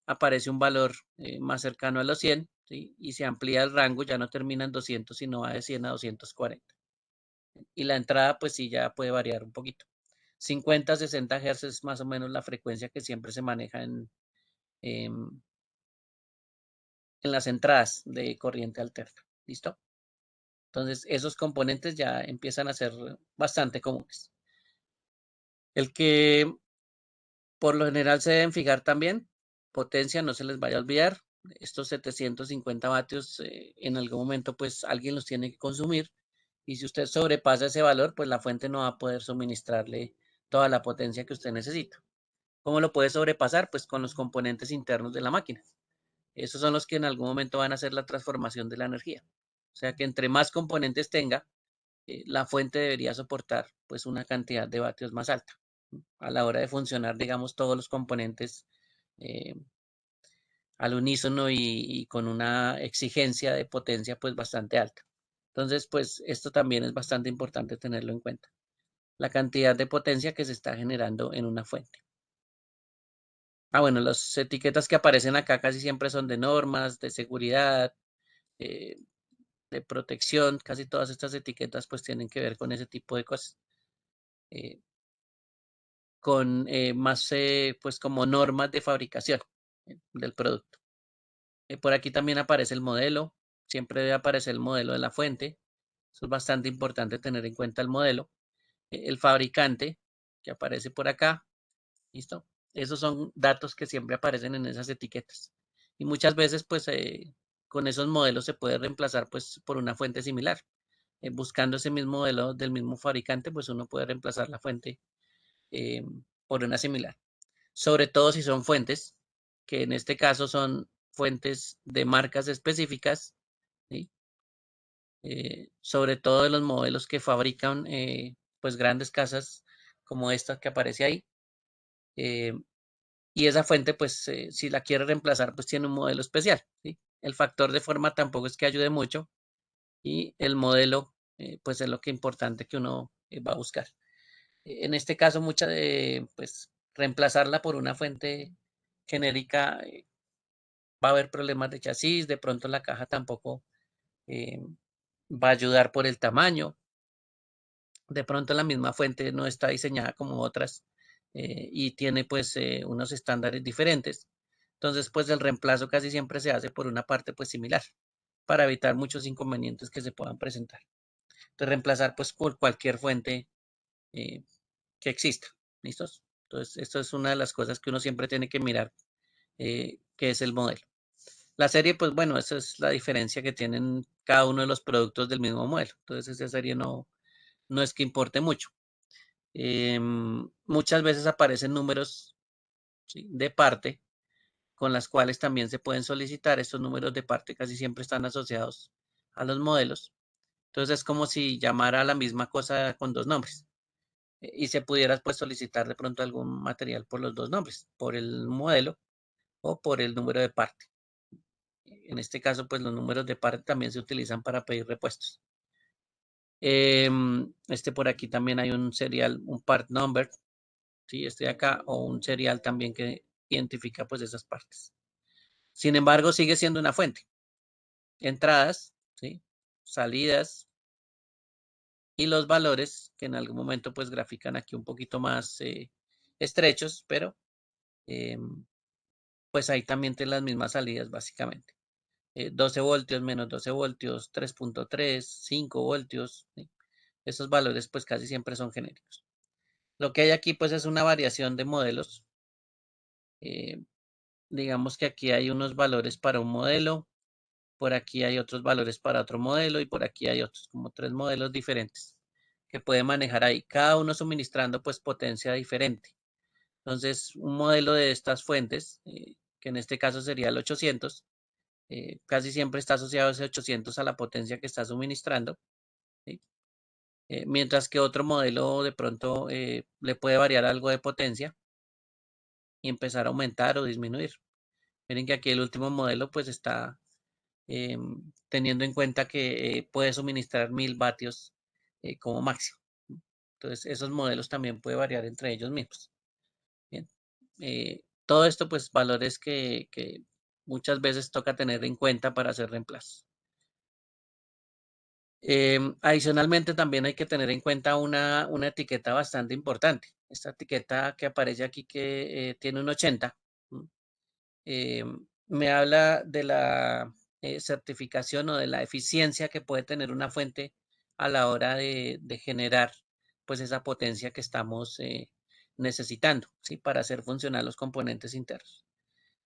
aparece un valor más cercano a los 100, ¿sí? Y se amplía el rango, ya no termina en 200, sino va de 100 a 240. Y la entrada pues sí ya puede variar un poquito. 50, 60 Hz es más o menos la frecuencia que siempre se maneja en las entradas de corriente alterna. ¿Listo? Entonces, esos componentes ya empiezan a ser bastante comunes. El que por lo general se deben fijar también Potencia, no se les vaya a olvidar, estos 750 vatios en algún momento pues alguien los tiene que consumir y si usted sobrepasa ese valor, pues la fuente no va a poder suministrarle toda la potencia que usted necesita. ¿Cómo lo puede sobrepasar? Pues con los componentes internos de la máquina. Esos son los que en algún momento van a hacer la transformación de la energía. O sea que entre más componentes tenga, la fuente debería soportar pues una cantidad de vatios más alta a la hora de funcionar, digamos, todos los componentes eh, al unísono y con una exigencia de potencia pues bastante alta. Entonces, pues esto también es bastante importante tenerlo en cuenta, la cantidad de potencia que se está generando en una fuente. Ah, bueno, las etiquetas que aparecen acá casi siempre son de normas, de seguridad, eh, de protección, casi todas estas etiquetas pues tienen que ver con ese tipo de cosas, eh, con más pues como normas de fabricación del producto. Por aquí también aparece el modelo, siempre debe aparecer el modelo de la fuente, eso es bastante importante tener en cuenta el modelo, el fabricante que aparece por acá, ¿listo? Esos son datos que siempre aparecen en esas etiquetas y muchas veces pues con esos modelos se puede reemplazar pues por una fuente similar. Buscando ese mismo modelo del mismo fabricante, pues uno puede reemplazar la fuente eh, por una similar. Sobre todo si son fuentes, que en este caso son fuentes de marcas específicas, ¿sí? Sobre todo de los modelos que fabrican pues grandes casas como esta que aparece ahí. eh, y esa fuente, pues si la quiere reemplazar, pues tiene un modelo especial, ¿sí? El factor de forma tampoco es que ayude mucho y el modelo, pues es lo que importante que uno va a buscar. En este caso, pues reemplazarla por una fuente genérica va a haber problemas de chasis, de pronto la caja tampoco eh, va a ayudar por el tamaño, de pronto la misma fuente no está diseñada como otras y tiene pues unos estándares diferentes. Entonces, pues el reemplazo casi siempre se hace por una parte pues similar para evitar muchos inconvenientes que se puedan presentar. Entonces, reemplazar pues por cualquier fuente eh, que exista. ¿Listos? Entonces, esto es una de las cosas que uno siempre tiene que mirar, que es el modelo. La serie, pues bueno, esa es la diferencia que tienen cada uno de los productos del mismo modelo. Entonces, esa serie no es que importe mucho. Muchas veces aparecen números, ¿sí?, de parte con las cuales también se pueden solicitar. Estos números de parte casi siempre están asociados a los modelos. Entonces, es como si llamara a la misma cosa con dos nombres. Y se pudiera pues solicitar de pronto algún material por los dos nombres, por el modelo o por el número de parte. En este caso, pues los números de parte también se utilizan para pedir repuestos. Por aquí también hay un serial, un part number, ¿sí? Este de acá, o un serial también que identifica pues esas partes. Sin embargo, sigue siendo una fuente. Entradas, ¿sí?, salidas y los valores que en algún momento pues grafican aquí un poquito más estrechos, pero pues ahí también tiene las mismas salidas básicamente. 12 voltios, menos 12 voltios, 3.3, 5 voltios, ¿sí? Esos valores pues casi siempre son genéricos. Lo que hay aquí pues es una variación de modelos. Eh, digamos que aquí hay unos valores para un modelo, por aquí hay otros valores para otro modelo y por aquí hay otros, como tres modelos diferentes que puede manejar ahí, cada uno suministrando pues potencia diferente. Entonces, un modelo de estas fuentes, que en este caso sería el 800, casi siempre está asociado ese 800 a la potencia que está suministrando, ¿sí? Mientras que otro modelo de pronto le puede variar algo de potencia y empezar a aumentar o disminuir. Miren que aquí el último modelo pues está teniendo en cuenta que puede suministrar 1000 vatios como máximo. Entonces, esos modelos también puede variar entre ellos mismos. Bien. Todo esto, pues, valores que muchas veces toca tener en cuenta para hacer reemplazos. Adicionalmente, también hay que tener en cuenta una etiqueta bastante importante. Esta etiqueta que aparece aquí que tiene un 80, ¿m? Me habla de la certificación o de la eficiencia que puede tener una fuente a la hora de generar pues esa potencia que estamos necesitando, ¿sí?, para hacer funcionar los componentes internos.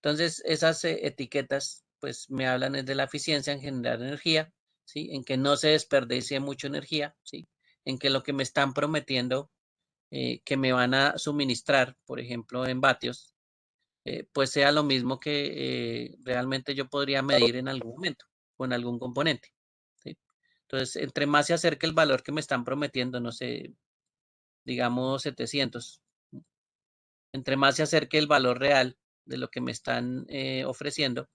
Entonces, esas etiquetas, pues me hablan es de la eficiencia en generar energía, ¿sí? En que no se desperdicie mucha energía, ¿sí? En que lo que me están prometiendo que me van a suministrar, por ejemplo, en vatios, pues sea lo mismo que realmente yo podría medir en algún momento con algún componente, ¿sí? Entonces, entre más se acerque el valor que me están prometiendo, no sé, digamos 700, entre más se acerque el valor real de lo que me están ofreciendo,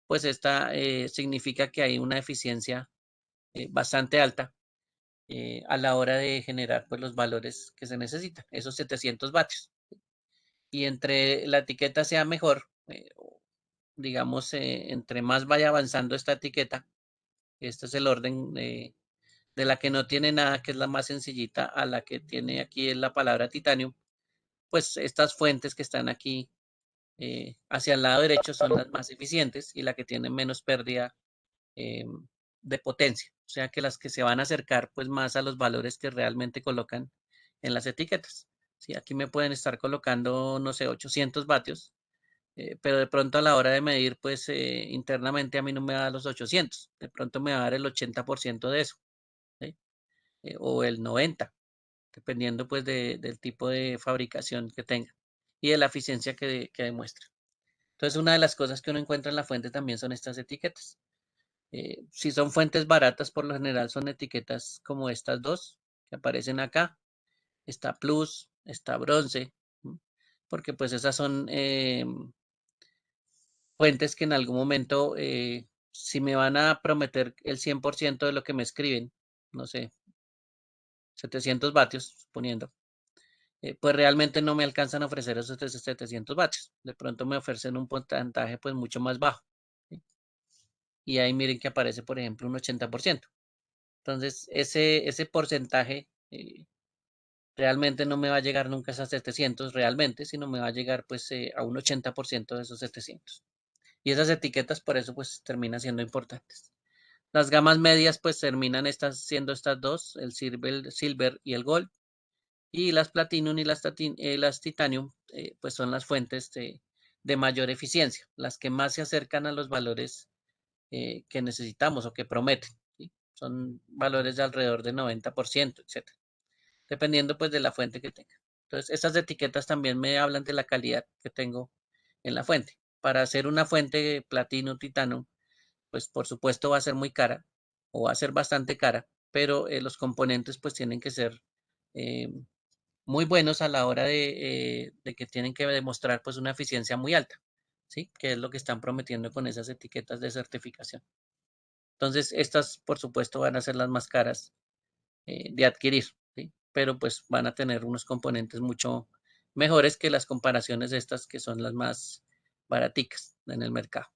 pues esta significa que hay una eficiencia bastante alta a la hora de generar pues, los valores que se necesitan, esos 700 vatios. Y entre la etiqueta sea mejor, digamos, entre más vaya avanzando esta etiqueta, este es el orden de la que no tiene nada, que es la más sencillita, a la que tiene aquí la palabra titanio, pues estas fuentes que están aquí hacia el lado derecho son las más eficientes y la que tienen menos pérdida eh, de potencia. O sea que las que se van a acercar pues más a los valores que realmente colocan en las etiquetas. Sí, aquí me pueden estar colocando, no sé, 800 vatios, pero de pronto a la hora de medir, pues internamente a mí no me da los 800, de pronto me va a dar el 80% de eso, ¿sí? O el 90%, dependiendo pues del tipo de fabricación que tenga y de la eficiencia que demuestre. Entonces, una de las cosas que uno encuentra en la fuente también son estas etiquetas. Si son fuentes baratas, por lo general son etiquetas como estas dos que aparecen acá. Está Plus, está Bronce, porque pues esas son fuentes que en algún momento, si me van a prometer el 100% de lo que me escriben, no sé, 700 vatios, suponiendo, pues realmente no me alcanzan a ofrecer esos 700 vatios. De pronto me ofrecen un porcentaje pues mucho más bajo, ¿sí? Y ahí miren que aparece, por ejemplo, un 80%. Entonces, ese porcentaje realmente no me va a llegar nunca a esos 700 realmente, sino me va a llegar pues a un 80% de esos 700. Y esas etiquetas por eso pues terminan siendo importantes. Las gamas medias pues terminan siendo estas dos, el silver y el gold. Y las platinum y las titanium pues son las fuentes de mayor eficiencia, las que más se acercan a los valores que necesitamos o que prometen, ¿sí? Son valores de alrededor de 90%, etcétera, dependiendo pues de la fuente que tenga. Entonces, estas etiquetas también me hablan de la calidad que tengo en la fuente. Para hacer una fuente platino, titano, pues por supuesto va a ser muy cara o va a ser bastante cara, pero los componentes pues tienen que ser eh, muy buenos a la hora de que tienen que demostrar pues una eficiencia muy alta, ¿sí? Que es lo que están prometiendo con esas etiquetas de certificación. Entonces, estas por supuesto van a ser las más caras de adquirir, ¿sí? Pero pues van a tener unos componentes mucho mejores que las comparaciones de estas que son las más baraticas en el mercado.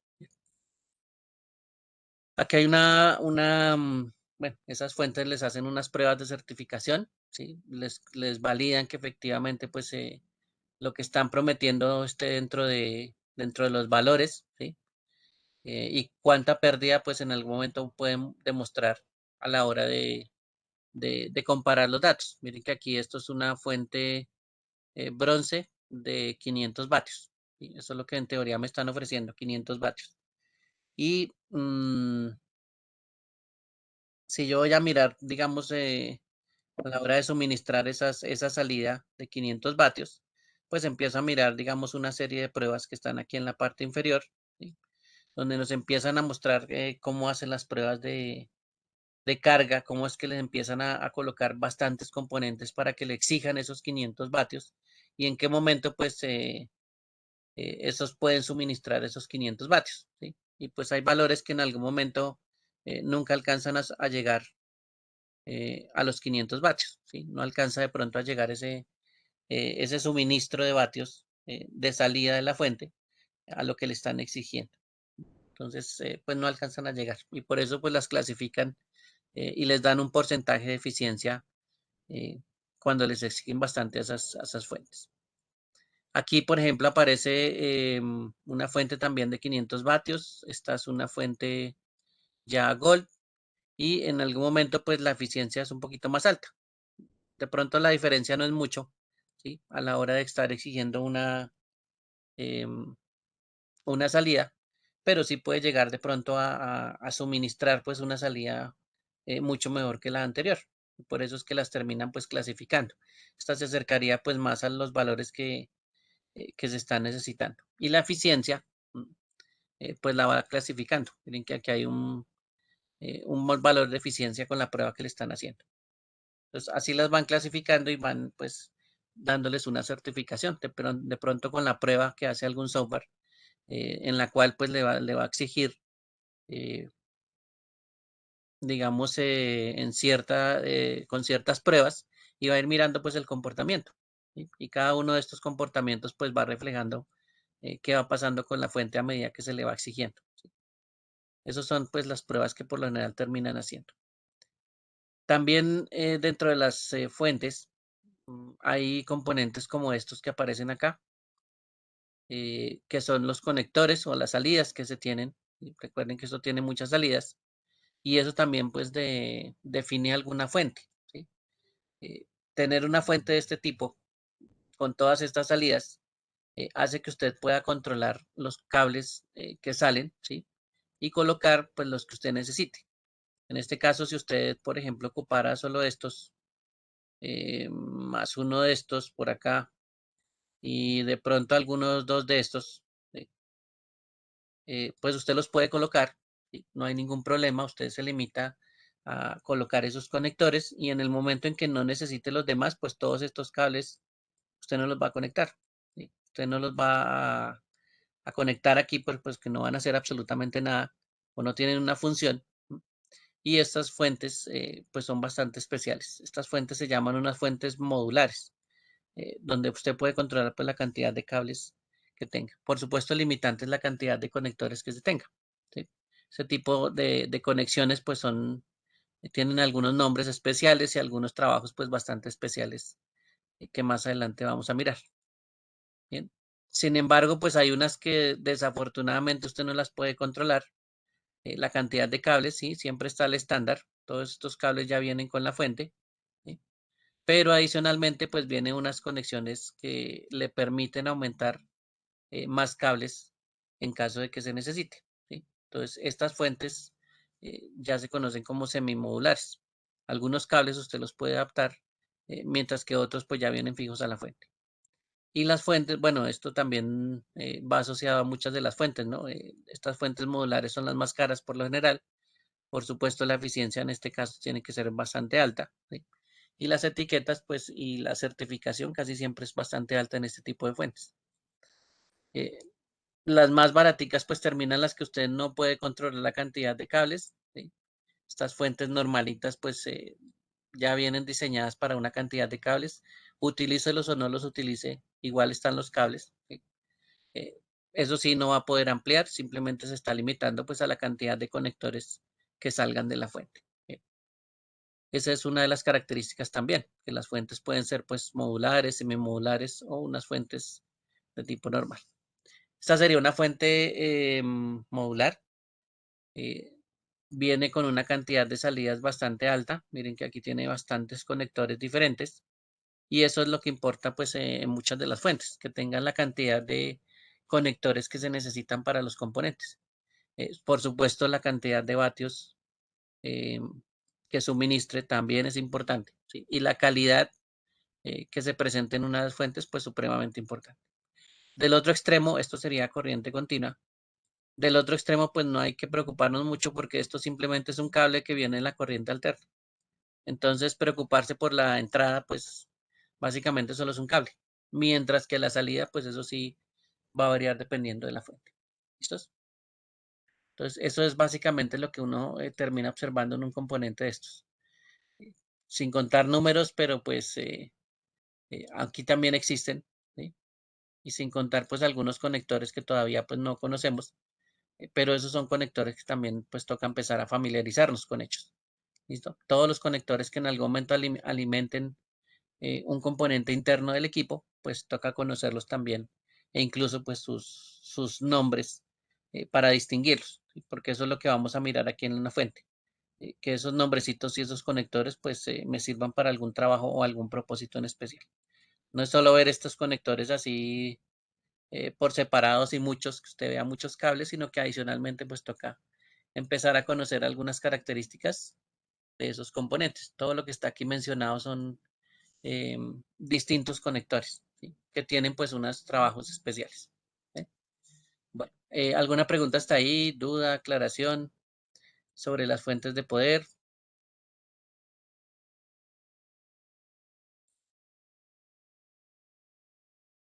Aquí hay bueno, esas fuentes les hacen unas pruebas de certificación, ¿sí? Les validan que efectivamente pues lo que están prometiendo esté dentro de los valores, ¿sí? Y cuánta pérdida pues en algún momento pueden demostrar a la hora de comparar los datos. Miren que aquí esto es una fuente bronce de 500 vatios, ¿sí? Eso es lo que en teoría me están ofreciendo, 500 vatios. Y si yo voy a mirar, digamos, a la hora de suministrar esa salida de 500 vatios, pues empiezo a mirar, digamos, una serie de pruebas que están aquí en la parte inferior, ¿sí? Donde nos empiezan a mostrar cómo hacen las pruebas de carga, cómo es que les empiezan a colocar bastantes componentes para que le exijan esos 500 vatios y en qué momento pues esos pueden suministrar esos 500 vatios, ¿sí? Y pues hay valores que en algún momento nunca alcanzan a llegar a los 500 vatios, ¿sí? No alcanza de pronto a llegar ese suministro de vatios de salida de la fuente a lo que le están exigiendo. Entonces, pues no alcanzan a llegar y por eso pues las clasifican y les dan un porcentaje de eficiencia eh, cuando les exigen bastante a esas fuentes. Aquí, por ejemplo, aparece una fuente también de 500 vatios. Esta es una fuente ya Gold y en algún momento pues la eficiencia es un poquito más alta. De pronto la diferencia no es mucho, ¿sí? A la hora de estar exigiendo em, una salida, pero sí puede llegar de pronto a suministrar pues una salida mucho mejor que la anterior. Por eso es que las terminan pues clasificando. Esta se acercaría pues más a los valores que se están necesitando. Y la eficiencia mm, pues la va clasificando. Miren que aquí hay un valor de eficiencia con la prueba que le están haciendo. Entonces así las van clasificando y van pues dándoles una certificación. De pronto con la prueba que hace algún software en la cual pues le va a exigir eh, digamos, con ciertas pruebas y va a ir mirando pues el comportamiento. ¿Sí? Y cada uno de estos comportamientos pues va reflejando qué va pasando con la fuente a medida que se le va exigiendo. ¿Sí? Esas son pues las pruebas que por lo general terminan haciendo. También dentro de las fuentes hay componentes como estos que aparecen acá, que son los conectores o las salidas que se tienen. Y recuerden que esto tiene muchas salidas y eso también pues define alguna fuente. ¿Sí? Tener una fuente de este tipo con todas estas salidas hace que usted pueda controlar los cables que salen, ¿sí? Y colocar pues los que usted necesite. En este caso, si usted, por ejemplo, ocupara solo estos, más uno de estos por acá y de pronto algunos dos de estos, ¿sí? Pues usted los puede colocar, ¿sí? No hay ningún problema, usted se limita a colocar esos conectores y en el momento en que no necesite los demás, pues todos estos cables usted no los va a conectar. ¿Sí? Usted no los va a conectar aquí, pues que no van a hacer absolutamente nada o no tienen una función. ¿Sí? Y estas fuentes pues son bastante especiales. Estas fuentes se llaman unas fuentes modulares, donde usted puede controlar pues la cantidad de cables que tenga. Por supuesto, el limitante es la cantidad de conectores que se tenga. ¿Sí? Ese tipo de conexiones pues tienen algunos nombres especiales y algunos trabajos pues bastante especiales que más adelante vamos a mirar. Bien. Sin embargo, pues hay unas que desafortunadamente usted no las puede controlar. La cantidad de cables, sí, siempre está el estándar. Todos estos cables ya vienen con la fuente, ¿sí? Pero adicionalmente, pues vienen unas conexiones que le permiten aumentar más cables en caso de que se necesite, ¿sí? Entonces, estas fuentes ya se conocen como semimodulares. Algunos cables usted los puede adaptar, mientras que otros pues ya vienen fijos a la fuente. Y las fuentes, bueno, esto también va asociado a muchas de las fuentes, ¿no? Estas fuentes modulares son las más caras por lo general. Por supuesto, la eficiencia en este caso tiene que ser bastante alta, ¿sí? Y las etiquetas, pues, y la certificación casi siempre es bastante alta en este tipo de fuentes. Eh, las más baraticas, pues, terminan las que usted no puede controlar la cantidad de cables, ¿sí? Estas fuentes normalitas, pues, ya vienen diseñadas para una cantidad de cables. Utilícelos o no los utilice, igual están los cables, ¿sí? Eh, eso sí, no va a poder ampliar, simplemente se está limitando pues a la cantidad de conectores que salgan de la fuente. Esa es una de las características también, que las fuentes pueden ser pues modulares, semimodulares o unas fuentes de tipo normal. Esta sería una fuente modular. eh, Viene con una cantidad de salidas bastante alta. Miren que aquí tiene bastantes conectores diferentes. Y eso es lo que importa pues en muchas de las fuentes, que tengan la cantidad de conectores que se necesitan para los componentes. Por supuesto, la cantidad de vatios eh, que suministre también es importante, ¿sí? Y la calidad que se presente en unas fuentes, pues supremamente importante. Del otro extremo, esto sería corriente continua. Del otro extremo, pues no hay que preocuparnos mucho porque esto simplemente es un cable que viene en la corriente alterna. Entonces, preocuparse por la entrada, pues básicamente solo es un cable. Mientras que la salida, pues eso sí va a variar dependiendo de la fuente. ¿Listos? Entonces, eso es básicamente lo que uno termina observando en un componente de estos. Sin contar números, pero pues aquí también existen, ¿sí? Y sin contar pues algunos conectores que todavía pues no conocemos, pero esos son conectores que también pues toca empezar a familiarizarnos con ellos. ¿Listo? Todos los conectores que en algún momento alimenten un componente interno del equipo, pues toca conocerlos también e incluso pues sus nombres para distinguirlos, ¿sí? Porque eso es lo que vamos a mirar aquí en una fuente, que esos nombrecitos y esos conectores pues me sirvan para algún trabajo o algún propósito en especial. No es solo ver estos conectores así por separados y muchos, que usted vea muchos cables, sino que adicionalmente pues toca empezar a conocer algunas características de esos componentes. Todo lo que está aquí mencionado son distintos conectores, ¿sí? Que tienen pues unos trabajos especiales. ¿Sí? Bueno, ¿alguna pregunta hasta ahí? ¿Duda, aclaración sobre las fuentes de poder?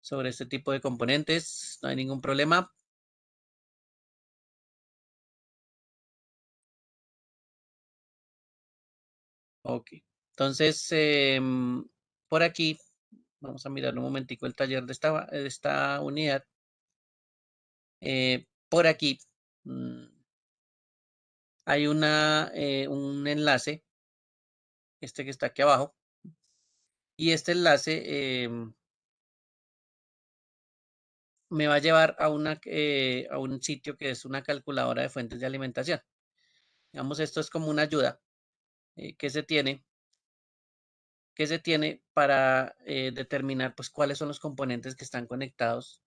Sobre este tipo de componentes, no hay ningún problema. Ok, entonces por aquí vamos a mirar un momentico el taller de esta unidad. Por aquí hay un enlace, este que está aquí abajo, y este enlace me va a llevar a un sitio que es una calculadora de fuentes de alimentación. Digamos, esto es como una ayuda que se tiene para determinar pues cuáles son los componentes que están conectados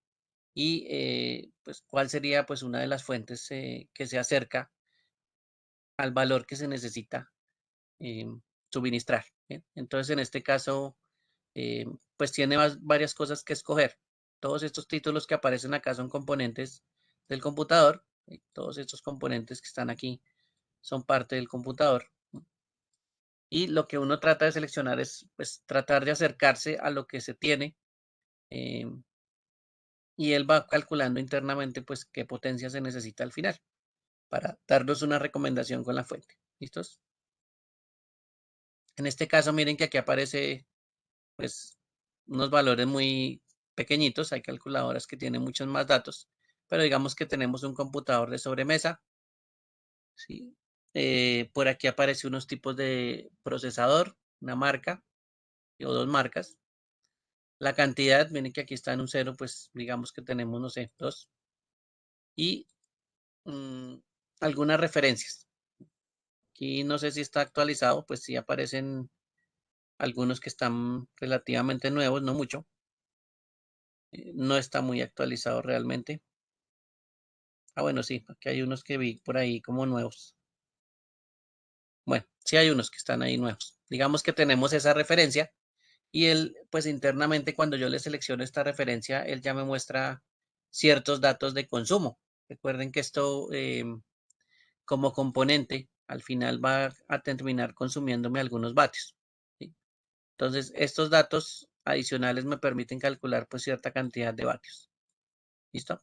y pues cuál sería pues una de las fuentes que se acerca al valor que se necesita eh, suministrar. ¿Bien? Entonces, en este caso, pues tiene varias cosas que escoger. Todos estos títulos que aparecen acá son componentes del computador. Todos estos componentes que están aquí son parte del computador. Y lo que uno trata de seleccionar es pues tratar de acercarse a lo que se tiene eh, y él va calculando internamente pues qué potencia se necesita al final para darnos una recomendación con la fuente. ¿Listos? En este caso, miren que aquí aparece pues unos valores muy pequeñitos. Hay calculadoras que tienen muchos más datos, pero digamos que tenemos un computador de sobremesa, ¿sí? Por aquí aparece unos tipos de procesador, una marca o dos marcas. La cantidad, miren que aquí está en un cero, pues digamos que tenemos, no sé, dos. Y mm, algunas referencias. Aquí no sé si está actualizado, pues sí aparecen algunos que están relativamente nuevos, no mucho. No está muy actualizado realmente. Ah, bueno, sí, aquí hay unos que vi por ahí como nuevos. Bueno, sí hay unos que están ahí nuevos. Digamos que tenemos esa referencia y él, pues internamente cuando yo le selecciono esta referencia, él ya me muestra ciertos datos de consumo. Recuerden que esto como componente al final va a terminar consumiéndome algunos vatios. ¿Sí? Entonces, estos datos adicionales me permiten calcular pues cierta cantidad de vatios. ¿Listo?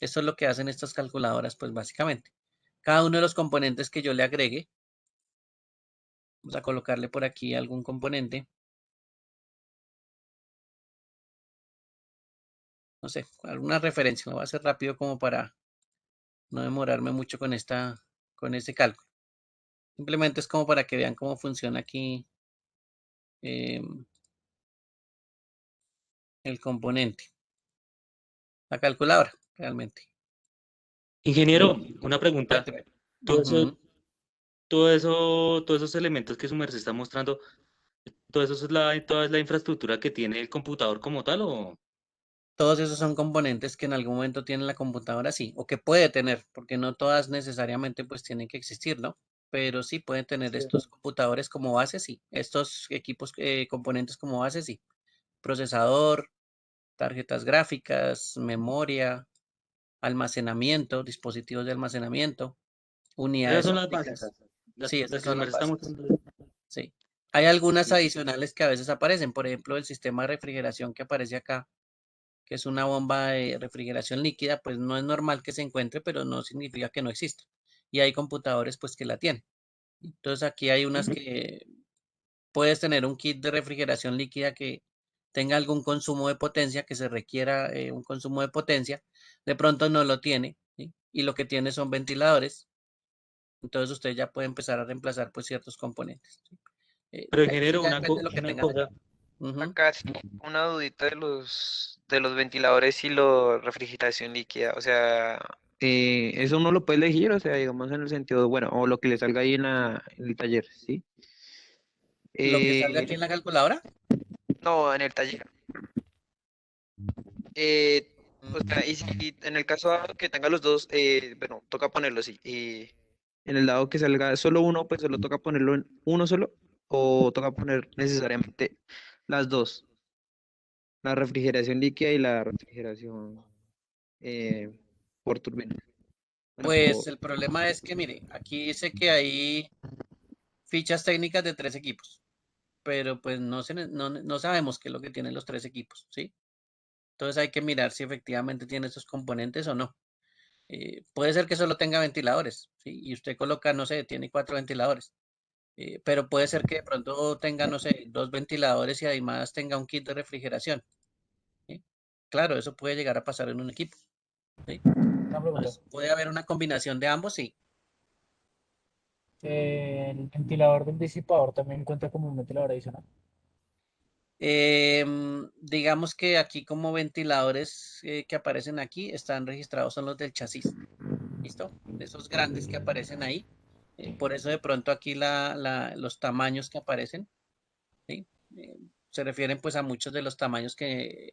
Esto es lo que hacen estas calculadoras, pues básicamente. Cada uno de los componentes que yo le agregue, vamos a colocarle por aquí algún componente, no sé, alguna referencia, lo voy a hacer rápido como para no demorarme mucho con este cálculo. Simplemente es como para que vean cómo funciona aquí eh, el componente, la calculadora, realmente. Ingeniero, una pregunta. Cuénteme. Todo eso, Ujú. todos esos elementos que su merced está mostrando, ¿todo eso es toda la infraestructura que tiene el computador como tal o? Todos esos son componentes que en algún momento tiene la computadora, sí, o que puede tener, porque no todas necesariamente pues tienen que existir, ¿no? Pero sí pueden tener Sí. estos computadores como base, sí. Estos equipos, componentes como base, sí. Procesador, tarjetas gráficas, memoria, almacenamiento, dispositivos de almacenamiento, Esas unidades son las básicas, ópticas. Sí, las esas que su son las merced está básicas. mostrando. Sí. Hay algunas Listo. adicionales que a veces aparecen, por ejemplo, el sistema de refrigeración que aparece acá, que es una bomba de refrigeración líquida, pues no es normal que se encuentre, pero no significa que no exista. Y hay computadores pues que la tienen. Entonces aquí hay unas que puedes tener un kit de refrigeración líquida que tenga algún consumo de potencia, que se requiera un consumo de potencia, de pronto no lo tiene, ¿sí? Y lo que tiene son ventiladores, entonces usted ya puede empezar a reemplazar pues ciertos componentes, ¿sí? Pero Eso ingeniero, ya depende de lo que una tenga. cosa, Ujú. Acá sí, una dudita de los ventiladores y la refrigeración líquida. O sea, eso uno lo puede elegir, o sea, digamos en el sentido, bueno, o lo que le salga ahí en el taller, ¿sí? Lo que salga aquí Eh, en la calculadora, no, en el taller. Eh, O sea, y si en el caso dado que tenga los dos, bueno, toca ponerlo así. Y en el dado que salga solo uno, pues solo toca ponerlo en uno solo, o toca poner necesariamente las dos, la refrigeración líquida y la refrigeración eh, por turbina. Bueno, Pues el problema es que, mire, aquí dice que hay fichas técnicas de 3 equipos, pero pues no sabemos qué es lo que tienen los 3 equipos, ¿sí? Entonces hay que mirar si efectivamente tiene esos componentes o no. Puede ser que solo tenga ventiladores, ¿sí? Y usted coloca, no sé, tiene 4 ventiladores, pero puede ser que de pronto tenga, no sé, 2 ventiladores y además tenga un kit de refrigeración, ¿sí? Claro, eso puede llegar a pasar en un equipo, ¿sí? Una pregunta. Entonces puede haber una combinación de ambos, sí. ¿El ventilador del disipador también cuenta como un ventilador adicional? Digamos que aquí como ventiladores que aparecen aquí están registrados son los del chasis, ¿listo? Esos grandes que aparecen ahí. Por eso de pronto aquí los tamaños que aparecen, ¿sí? Eh, Se refieren pues a muchos de los tamaños que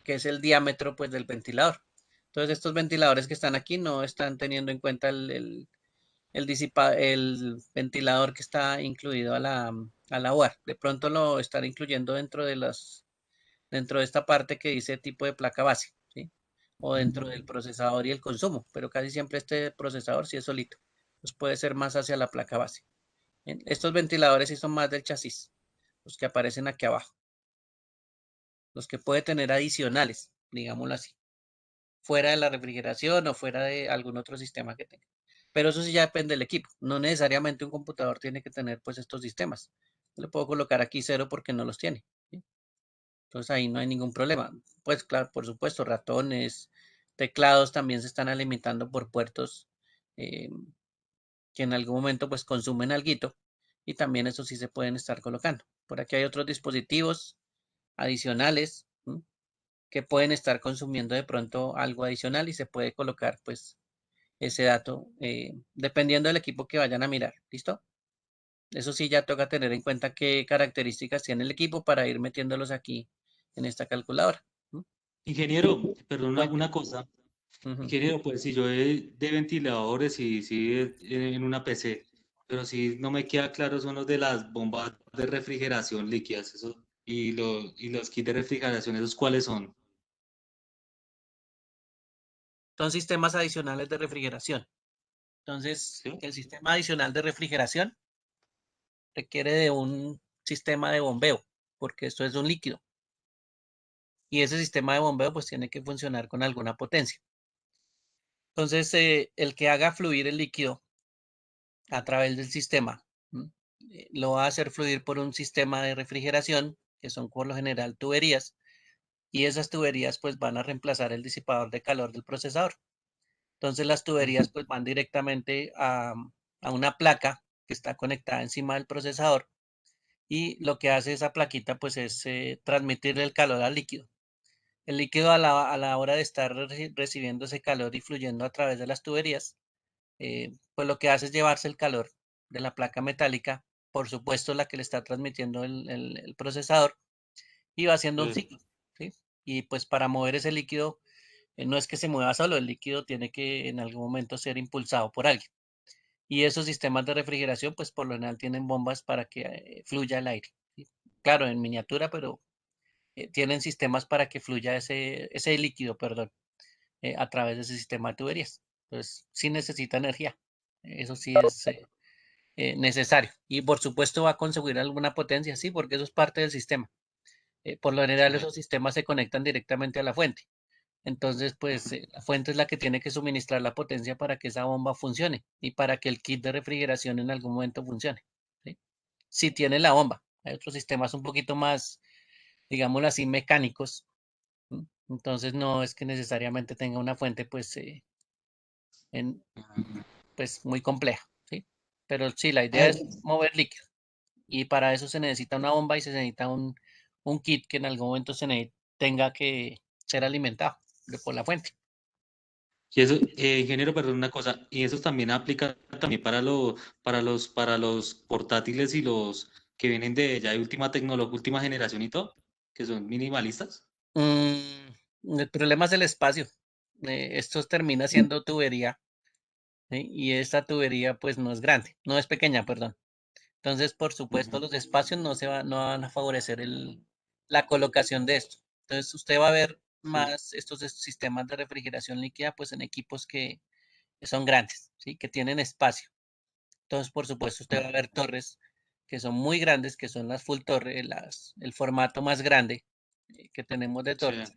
es el diámetro pues del ventilador. Entonces estos ventiladores que están aquí no están teniendo en cuenta el ventilador que está incluido a la UAR. De pronto lo estará incluyendo dentro de esta parte que dice tipo de placa base, ¿sí? O dentro del procesador y el consumo, pero casi siempre este procesador sí es solito. Pues puede ser más hacia la placa base. Bien, estos ventiladores sí son más del chasis, los que aparecen aquí abajo, los que puede tener adicionales, digámoslo así, fuera de la refrigeración o fuera de algún otro sistema que tenga. Pero eso sí ya depende del equipo. No necesariamente un computador tiene que tener pues estos sistemas. Yo le puedo colocar aquí 0 porque no los tiene, ¿sí? Entonces ahí no hay ningún problema. Pues claro, por supuesto, ratones, teclados también se están alimentando por puertos eh, que en algún momento pues consumen alguito y también eso sí se pueden estar colocando. Por aquí hay otros dispositivos adicionales, ¿m? Que pueden estar consumiendo de pronto algo adicional y se puede colocar pues ese dato dependiendo del equipo que vayan a mirar. ¿Listo? Eso sí ya toca tener en cuenta qué características tiene el equipo para ir metiéndolos aquí en esta calculadora. ¿M? Ingeniero, perdón, una Cuénteme. cosa. Ujú. Ingeniero, pues si yo de ventiladores y sí en una PC, pero sí no me queda claro son los de las bombas de refrigeración líquidas, eso, y los kits de refrigeración, ¿esos cuáles son? Son sistemas adicionales de refrigeración. Entonces, ¿Sí? el sistema adicional de refrigeración requiere de un sistema de bombeo, porque esto es un líquido. Y ese sistema de bombeo pues tiene que funcionar con alguna potencia. Entonces, el que haga fluir el líquido a través del sistema, ¿m? Lo va a hacer fluir por un sistema de refrigeración, que son por lo general tuberías, y esas tuberías pues van a reemplazar el disipador de calor del procesador. Entonces las tuberías pues van directamente a una placa que está conectada encima del procesador y lo que hace esa plaquita pues es transmitirle el calor al líquido. El líquido a la hora de estar recibiendo ese calor y fluyendo a través de las tuberías, pues lo que hace es llevarse el calor de la placa metálica, por supuesto la que le está transmitiendo el procesador, y va haciendo un Sí. ciclo, ¿sí? Y pues para mover ese líquido, no es que se mueva solo, el líquido tiene que en algún momento ser impulsado por alguien. Y esos sistemas de refrigeración, pues por lo general tienen bombas para que fluya el aire, ¿sí? Claro, en miniatura, pero tienen sistemas para que fluya ese líquido, perdón, a través de ese sistema de tuberías. Entonces, sí necesita energía. Eso sí es necesario. Y por supuesto va a conseguir alguna potencia, sí, porque eso es parte del sistema. Por lo general, Sí. esos sistemas se conectan directamente a la fuente. Entonces, pues la fuente es la que tiene que suministrar la potencia para que esa bomba funcione y para que el kit de refrigeración en algún momento funcione, ¿sí? Si tiene la bomba. Hay otros sistemas un poquito más, digámoslo así, mecánicos. ¿M? Entonces no es que necesariamente tenga una fuente pues, en, pues muy compleja, ¿sí? Pero sí, la idea es mover líquido y para eso se necesita una bomba y se necesita un kit que en algún momento tenga que ser alimentado por la fuente. Y eso, ingeniero, perdón, una cosa, y eso también aplica también para los portátiles y los que vienen de ya de última tecnología, última generación y todo, que son minimalistas. Mm, El problema es el espacio. Esto termina siendo tubería, ¿sí? Y esta tubería pues no es grande, no es pequeña, perdón. Entonces, por supuesto, Ujú. los espacios no van a favorecer la colocación de esto. Entonces, usted va a ver Sí, más estos sistemas de refrigeración líquida pues en equipos que son grandes, ¿sí? Que tienen espacio. Entonces, por supuesto, usted va a ver torres que son muy grandes, que son las full torre, el formato más grande que tenemos de sí, torres.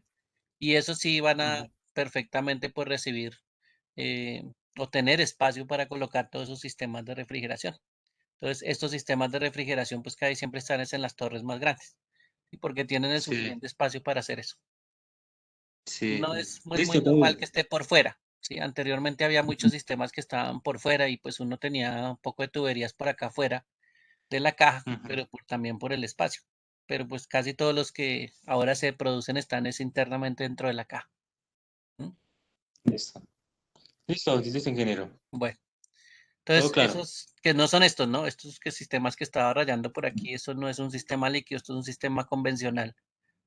Y eso sí van a ujú, perfectamente pues recibir eh, o tener espacio para colocar todos esos sistemas de refrigeración. Entonces, estos sistemas de refrigeración pues casi siempre están es en las torres más grandes, ¿sí? Porque tienen el sí, suficiente espacio para hacer eso. No sí. es pues, muy Listo, normal que todo. esté por fuera. Sí, anteriormente había muchos sistemas que estaban por fuera y pues uno tenía un poco de tuberías por acá afuera de la caja, Ujú. pero también por el espacio. Pero pues casi todos los que ahora se producen están es internamente dentro de la caja. ¿Mm? Listo. Listo, listo, ingeniero. Bueno, Todo entonces claro. esos que no son estos, ¿no? Estos que sistemas que estaba rayando por aquí, eso no es un sistema líquido, esto es un sistema convencional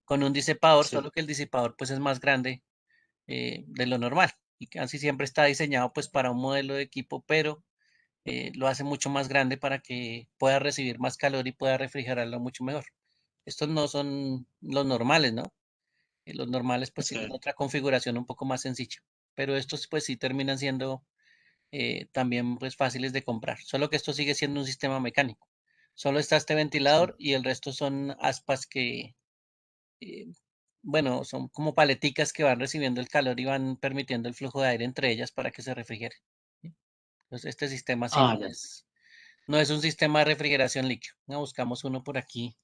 con un disipador, Sí. solo que el disipador pues es más grande de lo normal y casi siempre está diseñado pues para un modelo de equipo, pero lo hace mucho más grande para que pueda recibir más calor y pueda refrigerarlo mucho mejor. Estos no son los normales, ¿no? Los normales pues Sí. tienen otra configuración un poco más sencilla, pero estos pues sí terminan siendo también pues fáciles de comprar, solo que esto sigue siendo un sistema mecánico. Solo está este Sí. ventilador y el resto son aspas que, eh, bueno, son como paleticas que van recibiendo el calor y van permitiendo el flujo de aire entre ellas para que se refrigere. ¿Sí? Entonces este sistema sí Ah, ya. no es un sistema de refrigeración líquido. No, buscamos uno por aquí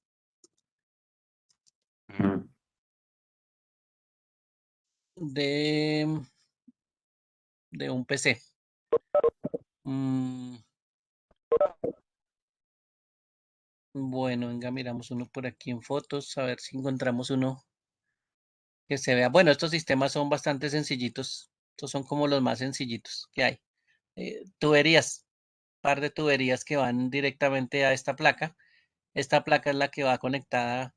Ujú. de, de un PC. Mm, bueno, venga, miramos uno por aquí en fotos, a ver si encontramos uno que se vea. Bueno, estos sistemas son bastante sencillitos. Estos son como los más sencillitos que hay. Tuberías, par de tuberías que van directamente a esta placa. Esta placa es la que va conectada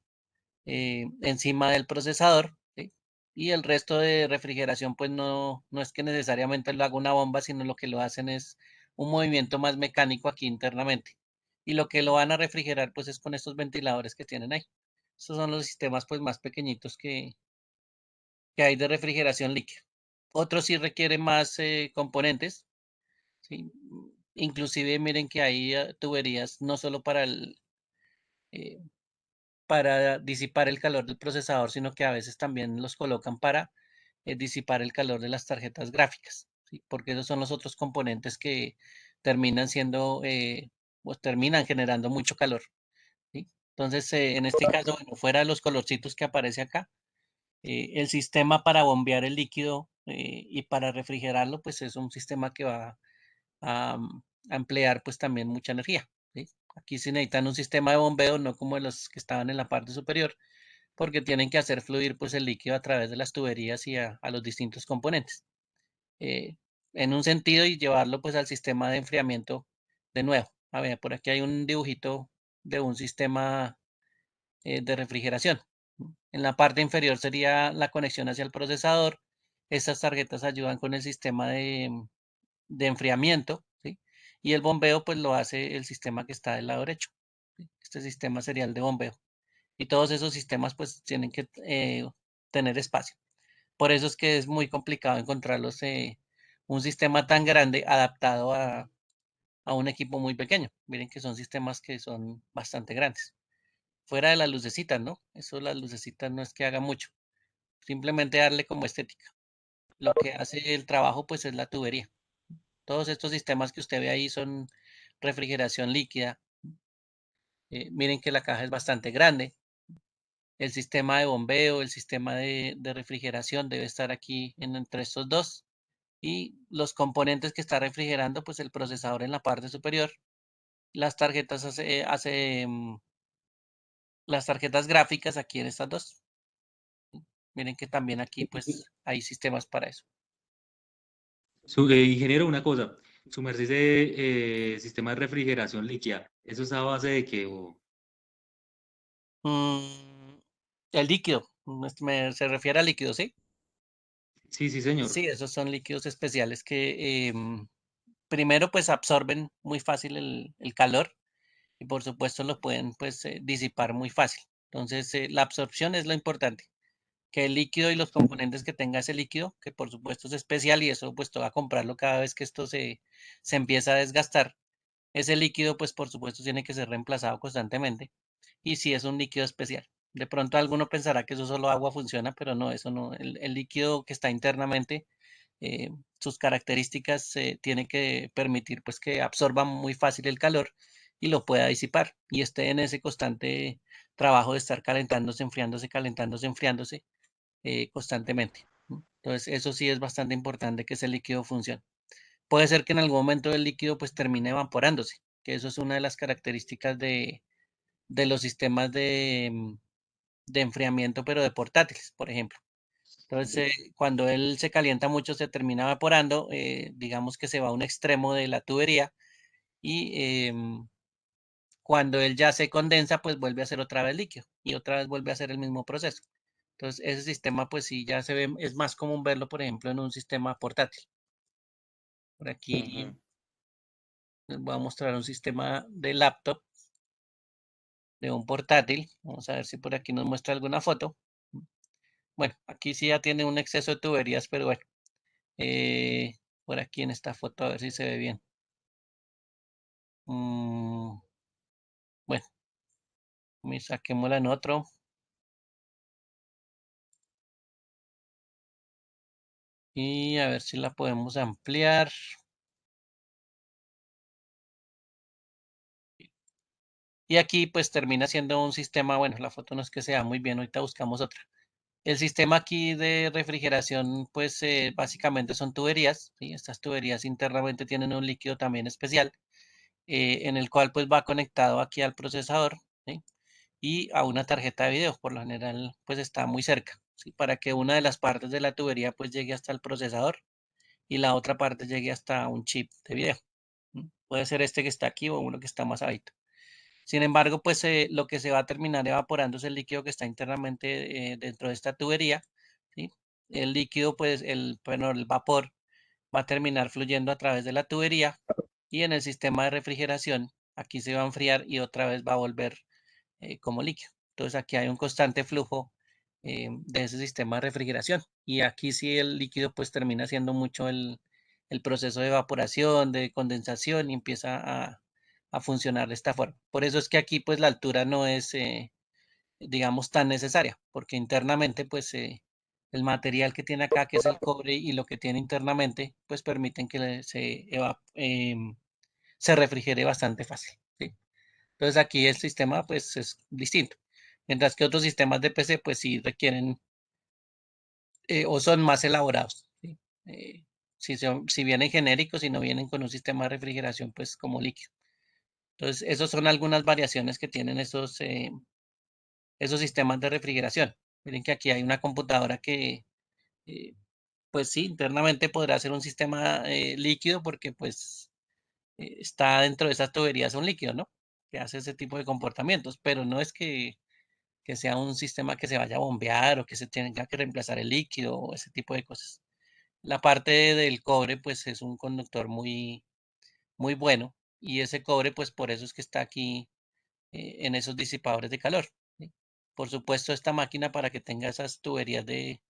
encima del procesador, ¿sí? Y el resto de refrigeración, pues no es que necesariamente lo haga una bomba, sino lo que lo hacen es un movimiento más mecánico aquí internamente. Y lo que lo van a refrigerar, pues es con estos ventiladores que tienen ahí. Estos son los sistemas, pues, más pequeñitos que hay de refrigeración líquida. Otros sí requieren más componentes, ¿sí? Inclusive miren que hay tuberías no solo eh, para disipar el calor del procesador, sino que a veces también los colocan para disipar el calor de las tarjetas gráficas, ¿sí? Porque esos son los otros componentes que terminan siendo, pues terminan generando mucho calor, ¿sí? Entonces, en este caso, bueno, fuera de los colorcitos que aparece acá, el sistema para bombear el líquido y para refrigerarlo, pues es un sistema que va a emplear pues también mucha energía, ¿sí? Aquí se necesitan un sistema de bombeo, no como los que estaban en la parte superior, porque tienen que hacer fluir pues el líquido a través de las tuberías y a los distintos componentes, eh, en un sentido y llevarlo pues al sistema de enfriamiento de nuevo. A ver, por aquí hay un dibujito de un sistema de refrigeración. En la parte inferior sería la conexión hacia el procesador. Estas tarjetas ayudan con el sistema de enfriamiento, ¿sí? Y el bombeo pues lo hace el sistema que está del lado derecho, ¿sí? Este sistema sería el de bombeo. Y todos esos sistemas pues tienen que tener espacio. Por eso es que es muy complicado encontrarlos, un sistema tan grande adaptado a un equipo muy pequeño. Miren que son sistemas que son bastante grandes. Fuera de las lucecitas, ¿no? Eso las lucecitas no es que haga mucho. Simplemente darle como estética. Lo que hace el trabajo pues es la tubería. Todos estos sistemas que usted ve ahí son refrigeración líquida. Miren que la caja es bastante grande. El sistema de bombeo, el sistema de refrigeración debe estar aquí entre estos dos. Y los componentes que está refrigerando, pues el procesador en la parte superior. Las tarjetas las tarjetas gráficas aquí en estas dos. Miren que también aquí pues hay sistemas para eso. Ingeniero, una cosa. Su merced dice sistema de refrigeración líquida. ¿Eso es a base de qué? El líquido, se refiere al líquido, ¿sí? Sí, sí, señor. Sí, esos son líquidos especiales que primero pues absorben muy fácil el calor y por supuesto lo pueden pues disipar muy fácil. Entonces la absorción es lo importante, que el líquido y los componentes que tenga ese líquido, que por supuesto es especial y eso pues toca comprarlo cada vez que esto se empieza a desgastar. Ese líquido pues por supuesto tiene que ser reemplazado constantemente y si es un líquido especial. De pronto alguno pensará que eso solo agua funciona, pero no, eso no. El líquido que está internamente, eh, sus características tiene que permitir pues que absorba muy fácil el calor y lo pueda disipar y esté en ese constante trabajo de estar calentándose, enfriándose constantemente. ¿No? Entonces eso sí es bastante importante que ese líquido funcione. Puede ser que en algún momento el líquido pues termine evaporándose, que eso es una de las características de los sistemas de enfriamiento, pero de portátiles, por ejemplo. Entonces, cuando él se calienta mucho, se termina evaporando, digamos que se va a un extremo de la tubería y cuando él ya se condensa, pues vuelve a ser otra vez líquido y otra vez vuelve a hacer el mismo proceso. Entonces, ese sistema, pues sí, ya se ve, es más común verlo, por ejemplo, en un sistema portátil. Por aquí Ujú. les voy a mostrar un sistema de laptop, de un portátil. Vamos a ver si por aquí nos muestra alguna foto. Bueno, aquí sí ya tiene un exceso de tuberías, pero bueno, eh, por aquí en esta foto a ver si se ve bien. Mm, bueno, saquémosla en otro. Y a ver si la podemos ampliar. Y aquí pues termina siendo un sistema, bueno, la foto no es que sea muy bien, ahorita buscamos otra. El sistema aquí de refrigeración pues básicamente son tuberías, ¿sí? Estas tuberías internamente tienen un líquido también especial en el cual pues va conectado aquí al procesador, ¿sí? Y a una tarjeta de video, por lo general pues está muy cerca, ¿sí? Para que una de las partes de la tubería pues llegue hasta el procesador y la otra parte llegue hasta un chip de video. ¿Mm? Puede ser este que está aquí o uno que está más abajito. Sin embargo, pues lo que se va a terminar evaporando es el líquido que está internamente dentro de esta tubería, ¿sí? El líquido, pues, bueno, el vapor va a terminar fluyendo a través de la tubería y en el sistema de refrigeración, aquí se va a enfriar y otra vez va a volver como líquido. Entonces aquí hay un constante flujo de ese sistema de refrigeración y aquí sí el líquido pues termina siendo mucho el proceso de evaporación, de condensación y empieza a funcionar de esta forma. Por eso es que aquí pues la altura no es, digamos, tan necesaria, porque internamente pues el material que tiene acá, que es el cobre y lo que tiene internamente, pues permiten que se refrigere bastante fácil. ¿Sí? Entonces aquí el sistema pues es distinto. Mientras que otros sistemas de PC pues sí requieren o son más elaborados. ¿Sí? Si vienen genéricos y no vienen con un sistema de refrigeración pues como líquido. Entonces esas son algunas variaciones que tienen esos sistemas de refrigeración. Miren que aquí hay una computadora que eh, pues sí, internamente podrá ser un sistema líquido porque pues está dentro de esas tuberías un líquido, ¿no? Que hace ese tipo de comportamientos, pero no es que sea un sistema que se vaya a bombear o que se tenga que reemplazar el líquido o ese tipo de cosas. La parte del cobre, pues es un conductor muy bueno y ese cobre, pues por eso es que está aquí en esos disipadores de calor. ¿Sí? Por supuesto, esta máquina para que tenga esas tuberías de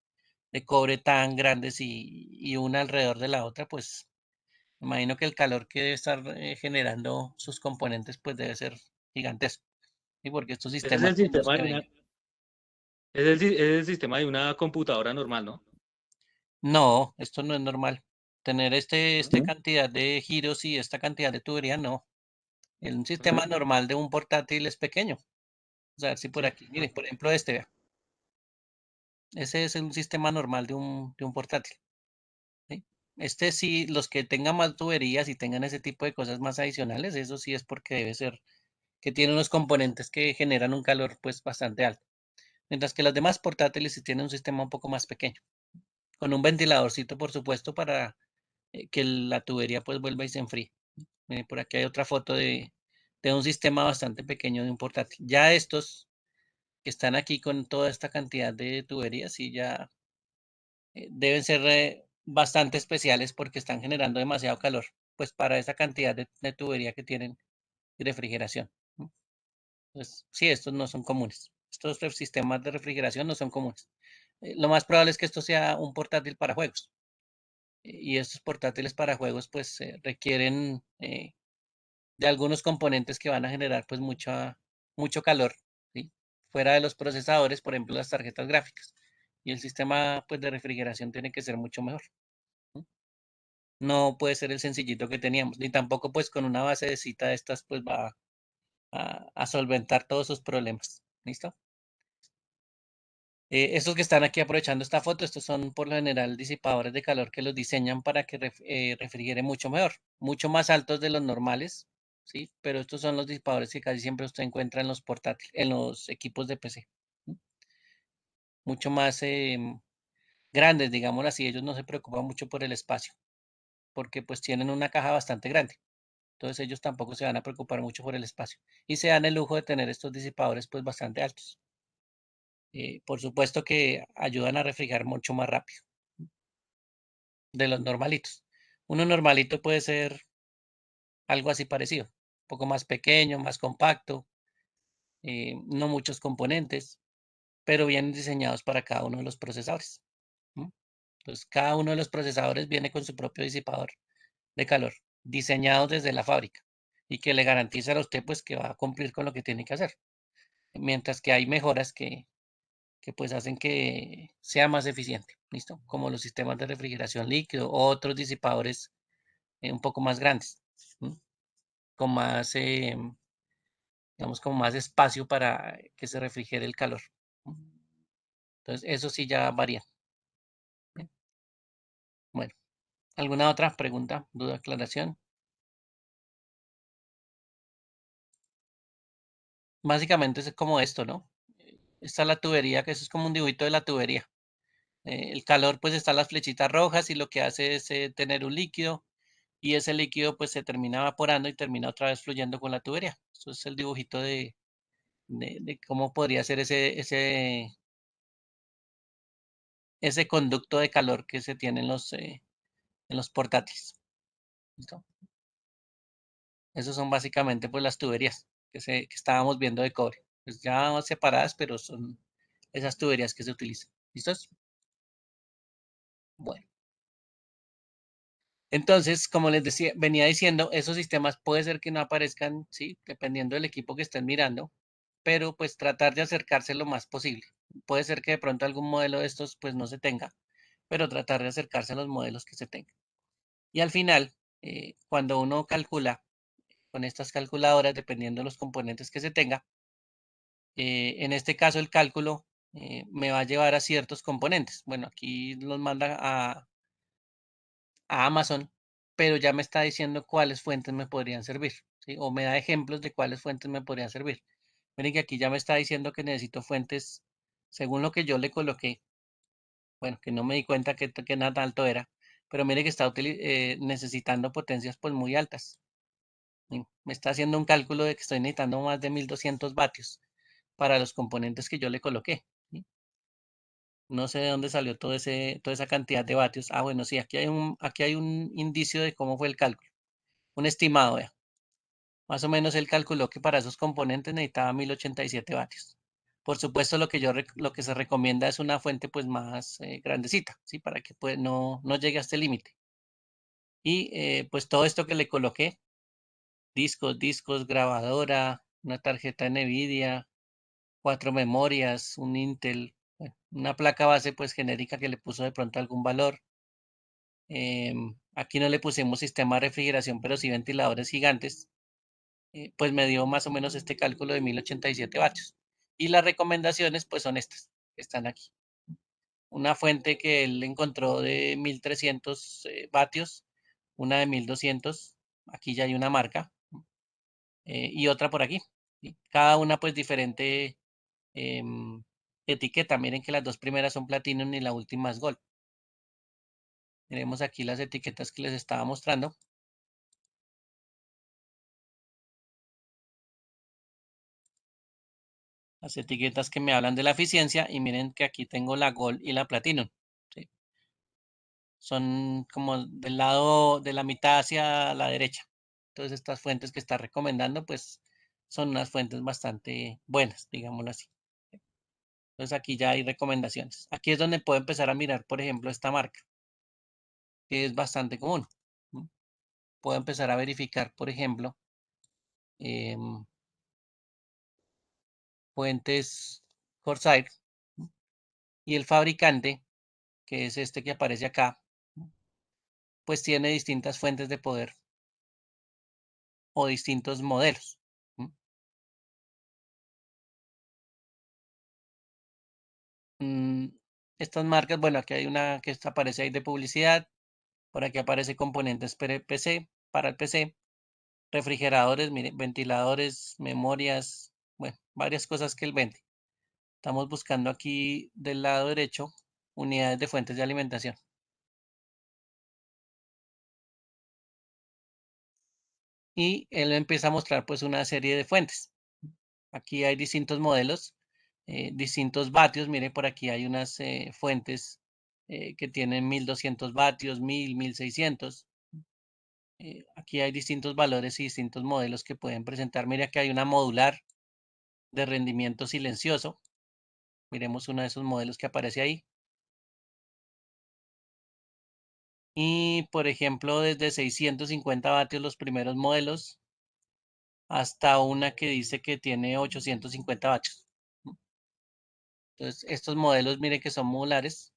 cobre tan grandes y una alrededor de la otra, pues me imagino que el calor que debe estar generando sus componentes, pues debe ser gigantesco. ¿Sí? Porque estos Ese es sistemas el pues, no sistema se de ven. una, es el sistema de una computadora normal, ¿no? No, esto no es normal. Tener este ¿No? cantidad de giros y esta cantidad de tubería, no. Un sistema Ujú. normal de un portátil es pequeño. O sea, si por Sí. aquí, miren, por ejemplo, este, vea. Ese es un sistema normal de un portátil. ¿Sí? Este sí, los que tengan más tuberías y tengan ese tipo de cosas más adicionales, eso sí es porque debe ser que tiene unos componentes que generan un calor pues bastante alto. Mientras que las demás portátiles sí tienen un sistema un poco más pequeño, con un ventiladorcito, por supuesto, para que la tubería pues vuelva y se enfríe. Por aquí hay otra foto de un sistema bastante pequeño de un portátil. Ya estos que están aquí con toda esta cantidad de tuberías, sí, ya deben ser bastante especiales porque están generando demasiado calor, pues para esa cantidad de tubería que tienen y refrigeración. Entonces, sí, estos no son comunes. Estos sistemas de refrigeración no son comunes. Lo más probable es que esto sea un portátil para juegos. Y estos portátiles para juegos pues requieren de algunos componentes que van a generar pues mucho calor, ¿sí? Fuera de los procesadores, por ejemplo, las tarjetas gráficas. Y el sistema pues de refrigeración tiene que ser mucho mejor. No puede ser el sencillito que teníamos, ni tampoco pues con una base de cita de estas pues va a solventar todos sus problemas. ¿Listo? Estos que están aquí aprovechando esta foto, estos son por lo general disipadores de calor que los diseñan para que refrigere mucho mejor, mucho más altos de los normales, ¿sí? Pero estos son los disipadores que casi siempre usted encuentra en los portátiles, en los equipos de PC. ¿Sí? Mucho más grandes, digámoslo así, ellos no se preocupan mucho por el espacio, porque pues tienen una caja bastante grande. Entonces ellos tampoco se van a preocupar mucho por el espacio y se dan el lujo de tener estos disipadores pues bastante altos. Por supuesto que ayudan a refrigerar mucho más rápido de los normalitos. Uno normalito puede ser algo así parecido, un poco más pequeño, más compacto, no muchos componentes, pero bien diseñados para cada uno de los procesadores. ¿M? Entonces, cada uno de los procesadores viene con su propio disipador de calor, diseñados desde la fábrica y que le garantiza a usted pues que va a cumplir con lo que tiene que hacer. Mientras que hay mejoras que pues hacen que sea más eficiente, ¿listo? Como los sistemas de refrigeración líquido o otros disipadores un poco más grandes, ¿m? Con más, digamos, como más espacio para que se refrigere el calor. ¿M? Entonces, eso sí ya varía. ¿Bien? Bueno, ¿alguna otra pregunta, duda, aclaración? Básicamente es como esto, ¿no? Esta es la tubería, que eso es como un dibujito de la tubería. El calor, pues están las flechitas rojas y lo que hace es tener un líquido y ese líquido pues se termina evaporando y termina otra vez fluyendo con la tubería. Eso es el dibujito de cómo podría ser ese conducto de calor que se tiene en los portátiles. ¿Listo? Esos son básicamente pues las tuberías que estábamos viendo de cobre. Pues ya separadas, pero son esas tuberías que se utilizan. ¿Listos? Bueno. Entonces, como les decía, venía diciendo, esos sistemas puede ser que no aparezcan, sí, dependiendo del equipo que estén mirando, pero pues tratar de acercarse lo más posible. Puede ser que de pronto algún modelo de estos pues no se tenga, pero tratar de acercarse a los modelos que se tengan. Y al final, cuando uno calcula con estas calculadoras, dependiendo de los componentes que se tenga, en este caso el cálculo me va a llevar a ciertos componentes. Bueno, aquí los manda a Amazon, pero ya me está diciendo cuáles fuentes me podrían servir, ¿sí? O me da ejemplos de cuáles fuentes me podrían servir. Miren que aquí ya me está diciendo que necesito fuentes según lo que yo le coloqué. Bueno, que no me di cuenta que nada alto era, pero mire que está necesitando potencias pues muy altas. ¿Sí? Me está haciendo un cálculo de que estoy necesitando más de 1200 vatios para los componentes que yo le coloqué. ¿Sí? No sé de dónde salió toda esa cantidad de vatios. Ah, bueno, sí, aquí hay un indicio de cómo fue el cálculo. Un estimado, vea. Más o menos él calculó que para esos componentes necesitaba 1087 vatios. Por supuesto, lo que se recomienda es una fuente pues más grandecita, ¿sí? Para que pues, no llegue a este límite. Y pues todo esto que le coloqué, discos, grabadora, una tarjeta NVIDIA, 4 memorias, un Intel, bueno, una placa base pues genérica que le puso de pronto algún valor. Aquí no le pusimos sistema de refrigeración, pero sí ventiladores gigantes. Pues me dio más o menos este cálculo de 1087 vatios. Y las recomendaciones pues son estas, que están aquí. Una fuente que él encontró de 1300 vatios, una de 1200, aquí ya hay una marca, y otra por aquí. ¿Sí? Cada una pues diferente etiqueta. Miren que las dos primeras son Platinum y la última es Gold. Tenemos aquí las etiquetas que les estaba mostrando. Las etiquetas que me hablan de la eficiencia y miren que aquí tengo la Gold y la Platinum. ¿Sí? son como del lado de la mitad hacia la derecha. Entonces estas fuentes que está recomendando pues son unas fuentes bastante buenas, digámoslo así. Entonces aquí ya hay recomendaciones. Aquí es donde puedo empezar a mirar, por ejemplo, esta marca, que es bastante común. Puedo empezar a verificar, por ejemplo, em, fuentes Corsair y el fabricante, que es este que aparece acá, pues tiene distintas fuentes de poder o distintos modelos. Estas marcas, bueno, aquí hay una que aparece ahí de publicidad, por aquí aparece componentes PC, para el PC, refrigeradores, mire, ventiladores, memorias, bueno, varias cosas que él vende. Estamos buscando aquí del lado derecho unidades de fuentes de alimentación. Y él empieza a mostrar pues una serie de fuentes. Aquí hay distintos modelos, distintos vatios. Mire, por aquí hay unas fuentes que tienen 1200 vatios, 1000, 1600. Aquí hay distintos valores y distintos modelos que pueden presentar. Mire, aquí hay una modular de rendimiento silencioso. Miremos uno de esos modelos que aparece ahí. Y, por ejemplo, desde 650 vatios los primeros modelos hasta una que dice que tiene 850 vatios. Entonces, estos modelos, mire que son modulares.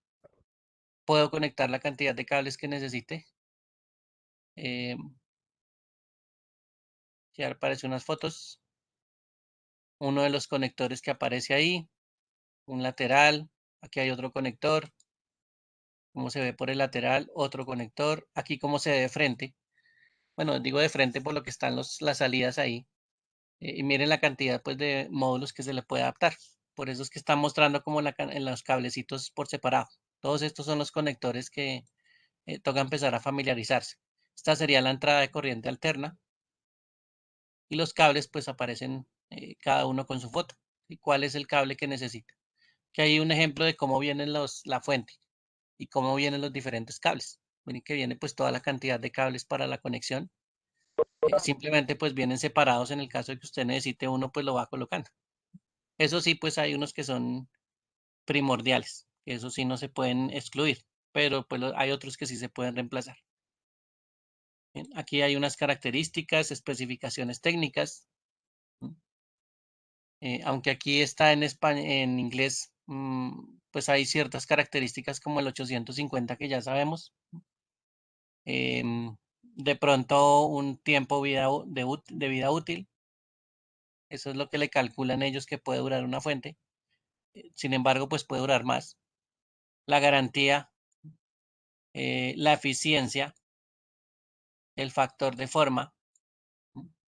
Puedo conectar la cantidad de cables que necesite. Ya aparecen unas fotos. Uno de los conectores que aparece ahí. Un lateral. Aquí hay otro conector. Como se ve por el lateral, otro conector. Aquí como se ve de frente. Bueno, digo de frente por lo que están las salidas ahí. Y miren la cantidad pues de módulos que se le puede adaptar. Por eso es que están mostrando como en los cablecitos por separado. Todos estos son los conectores que toca empezar a familiarizarse. Esta sería la entrada de corriente alterna. Y los cables pues aparecen cada uno con su foto. ¿Y cuál es el cable que necesita? Que hay un ejemplo de cómo vienen la fuente y cómo vienen los diferentes cables. Miren que viene pues toda la cantidad de cables para la conexión. Simplemente pues vienen separados en el caso de que usted necesite uno, pues lo va colocando. Eso sí, pues hay unos que son primordiales, que eso sí no se pueden excluir, pero pues hay otros que sí se pueden reemplazar. Bien, aquí hay unas características, especificaciones técnicas. Aunque aquí está en en inglés, pues hay ciertas características como el 850 que ya sabemos. De pronto un tiempo de vida útil. Eso es lo que le calculan ellos que puede durar una fuente. Sin embargo, pues puede durar más. La garantía, la eficiencia, el factor de forma.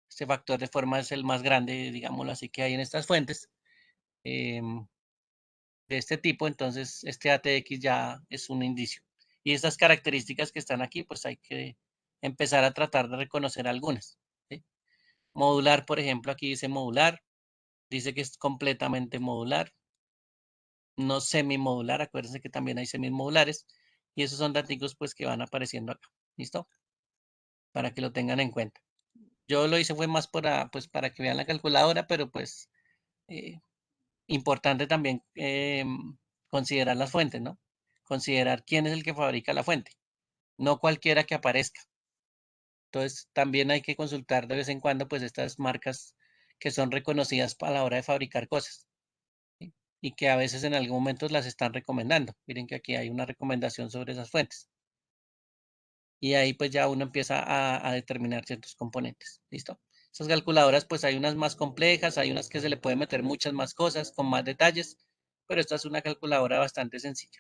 Este factor de forma es el más grande, digámoslo así, que hay en estas fuentes de este tipo. Entonces, este ATX ya es un indicio. Y estas características que están aquí, pues hay que empezar a tratar de reconocer algunas. ¿Sí? Modular, por ejemplo, aquí dice modular. Dice que es completamente modular. No semimodular, acuérdense que también hay semimodulares. Y esos son datos pues que van apareciendo acá. ¿Listo? Para que lo tengan en cuenta. Yo lo hice fue más pues, para que vean la calculadora, pero pues importante también considerar las fuentes, ¿no? Considerar quién es el que fabrica la fuente, no cualquiera que aparezca. Entonces, también hay que consultar de vez en cuando, pues, estas marcas que son reconocidas a la hora de fabricar cosas, ¿sí? Y que a veces en algún momento las están recomendando. Miren que aquí hay una recomendación sobre esas fuentes. Y ahí pues ya uno empieza a determinar ciertos componentes. ¿Listo? Esas calculadoras pues hay unas más complejas, hay unas que se le pueden meter muchas más cosas con más detalles, pero esta es una calculadora bastante sencilla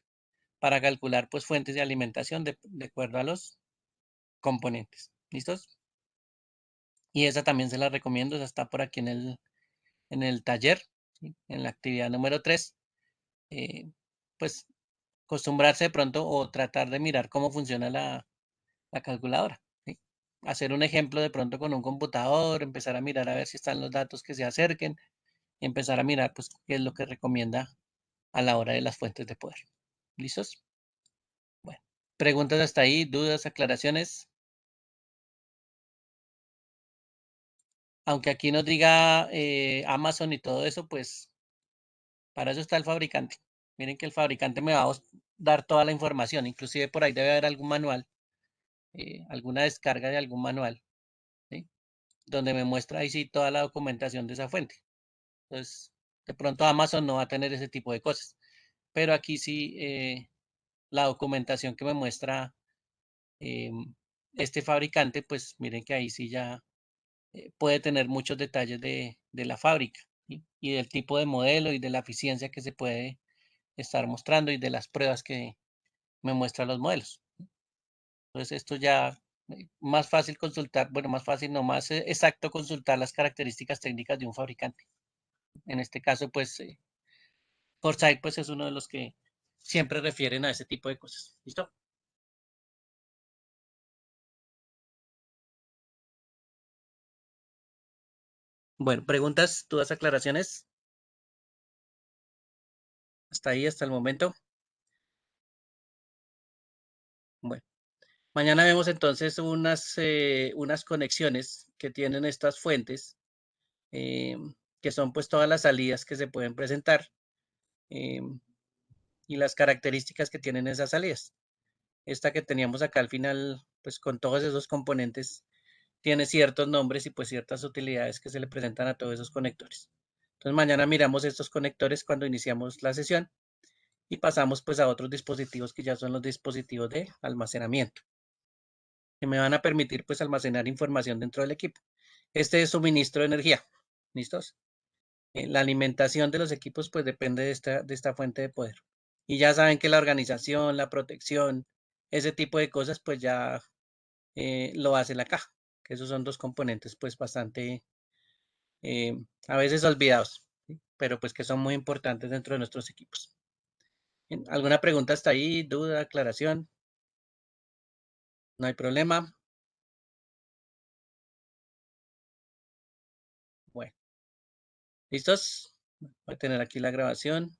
para calcular pues fuentes de alimentación de acuerdo a los componentes. ¿Listos? Y esa también se la recomiendo, esa está por aquí en el taller, ¿sí? En la actividad número 3. Pues acostumbrarse de pronto o tratar de mirar cómo funciona la calculadora, ¿sí? Hacer un ejemplo de pronto con un computador, empezar a mirar a ver si están los datos que se acerquen y empezar a mirar pues qué es lo que recomienda a la hora de las fuentes de poder. ¿Listos? Bueno. Preguntas hasta ahí, dudas, aclaraciones. Aunque aquí nos diga Amazon y todo eso, pues para eso está el fabricante. Miren que el fabricante me va a dar toda la información, inclusive por ahí debe haber algún manual, alguna descarga de algún manual, ¿sí? Donde me muestra ahí sí toda la documentación de esa fuente. Entonces, de pronto Amazon no va a tener ese tipo de cosas, pero aquí sí la documentación que me muestra este fabricante, pues miren que ahí sí ya puede tener muchos detalles de la fábrica, ¿sí? Y del tipo de modelo y de la eficiencia que se puede estar mostrando y de las pruebas que me muestran los modelos. Entonces esto ya más fácil consultar, bueno, más fácil, no más exacto consultar las características técnicas de un fabricante. En este caso, pues, Foresight pues es uno de los que siempre refieren a ese tipo de cosas. ¿Listo? Bueno, preguntas, dudas, aclaraciones. Hasta ahí, hasta el momento. Bueno, mañana vemos entonces unas conexiones que tienen estas fuentes, eh, que son pues todas las salidas que se pueden presentar y las características que tienen esas salidas. Esta que teníamos acá al final, pues con todos esos componentes, tiene ciertos nombres y pues ciertas utilidades que se le presentan a todos esos conectores. Entonces mañana miramos estos conectores cuando iniciamos la sesión y pasamos pues a otros dispositivos que ya son los dispositivos de almacenamiento, que me van a permitir pues almacenar información dentro del equipo. Este es suministro de energía. ¿Listos? La alimentación de los equipos pues depende de esta fuente de poder. Y ya saben que la organización, la protección, ese tipo de cosas pues ya lo hace la caja, que esos son dos componentes pues bastante a veces olvidados, ¿sí? Pero pues que son muy importantes dentro de nuestros equipos. Bien, ¿alguna pregunta hasta ahí? ¿Duda? ¿Aclaración? No hay problema. Bueno, ¿listos? Voy a tener aquí la grabación.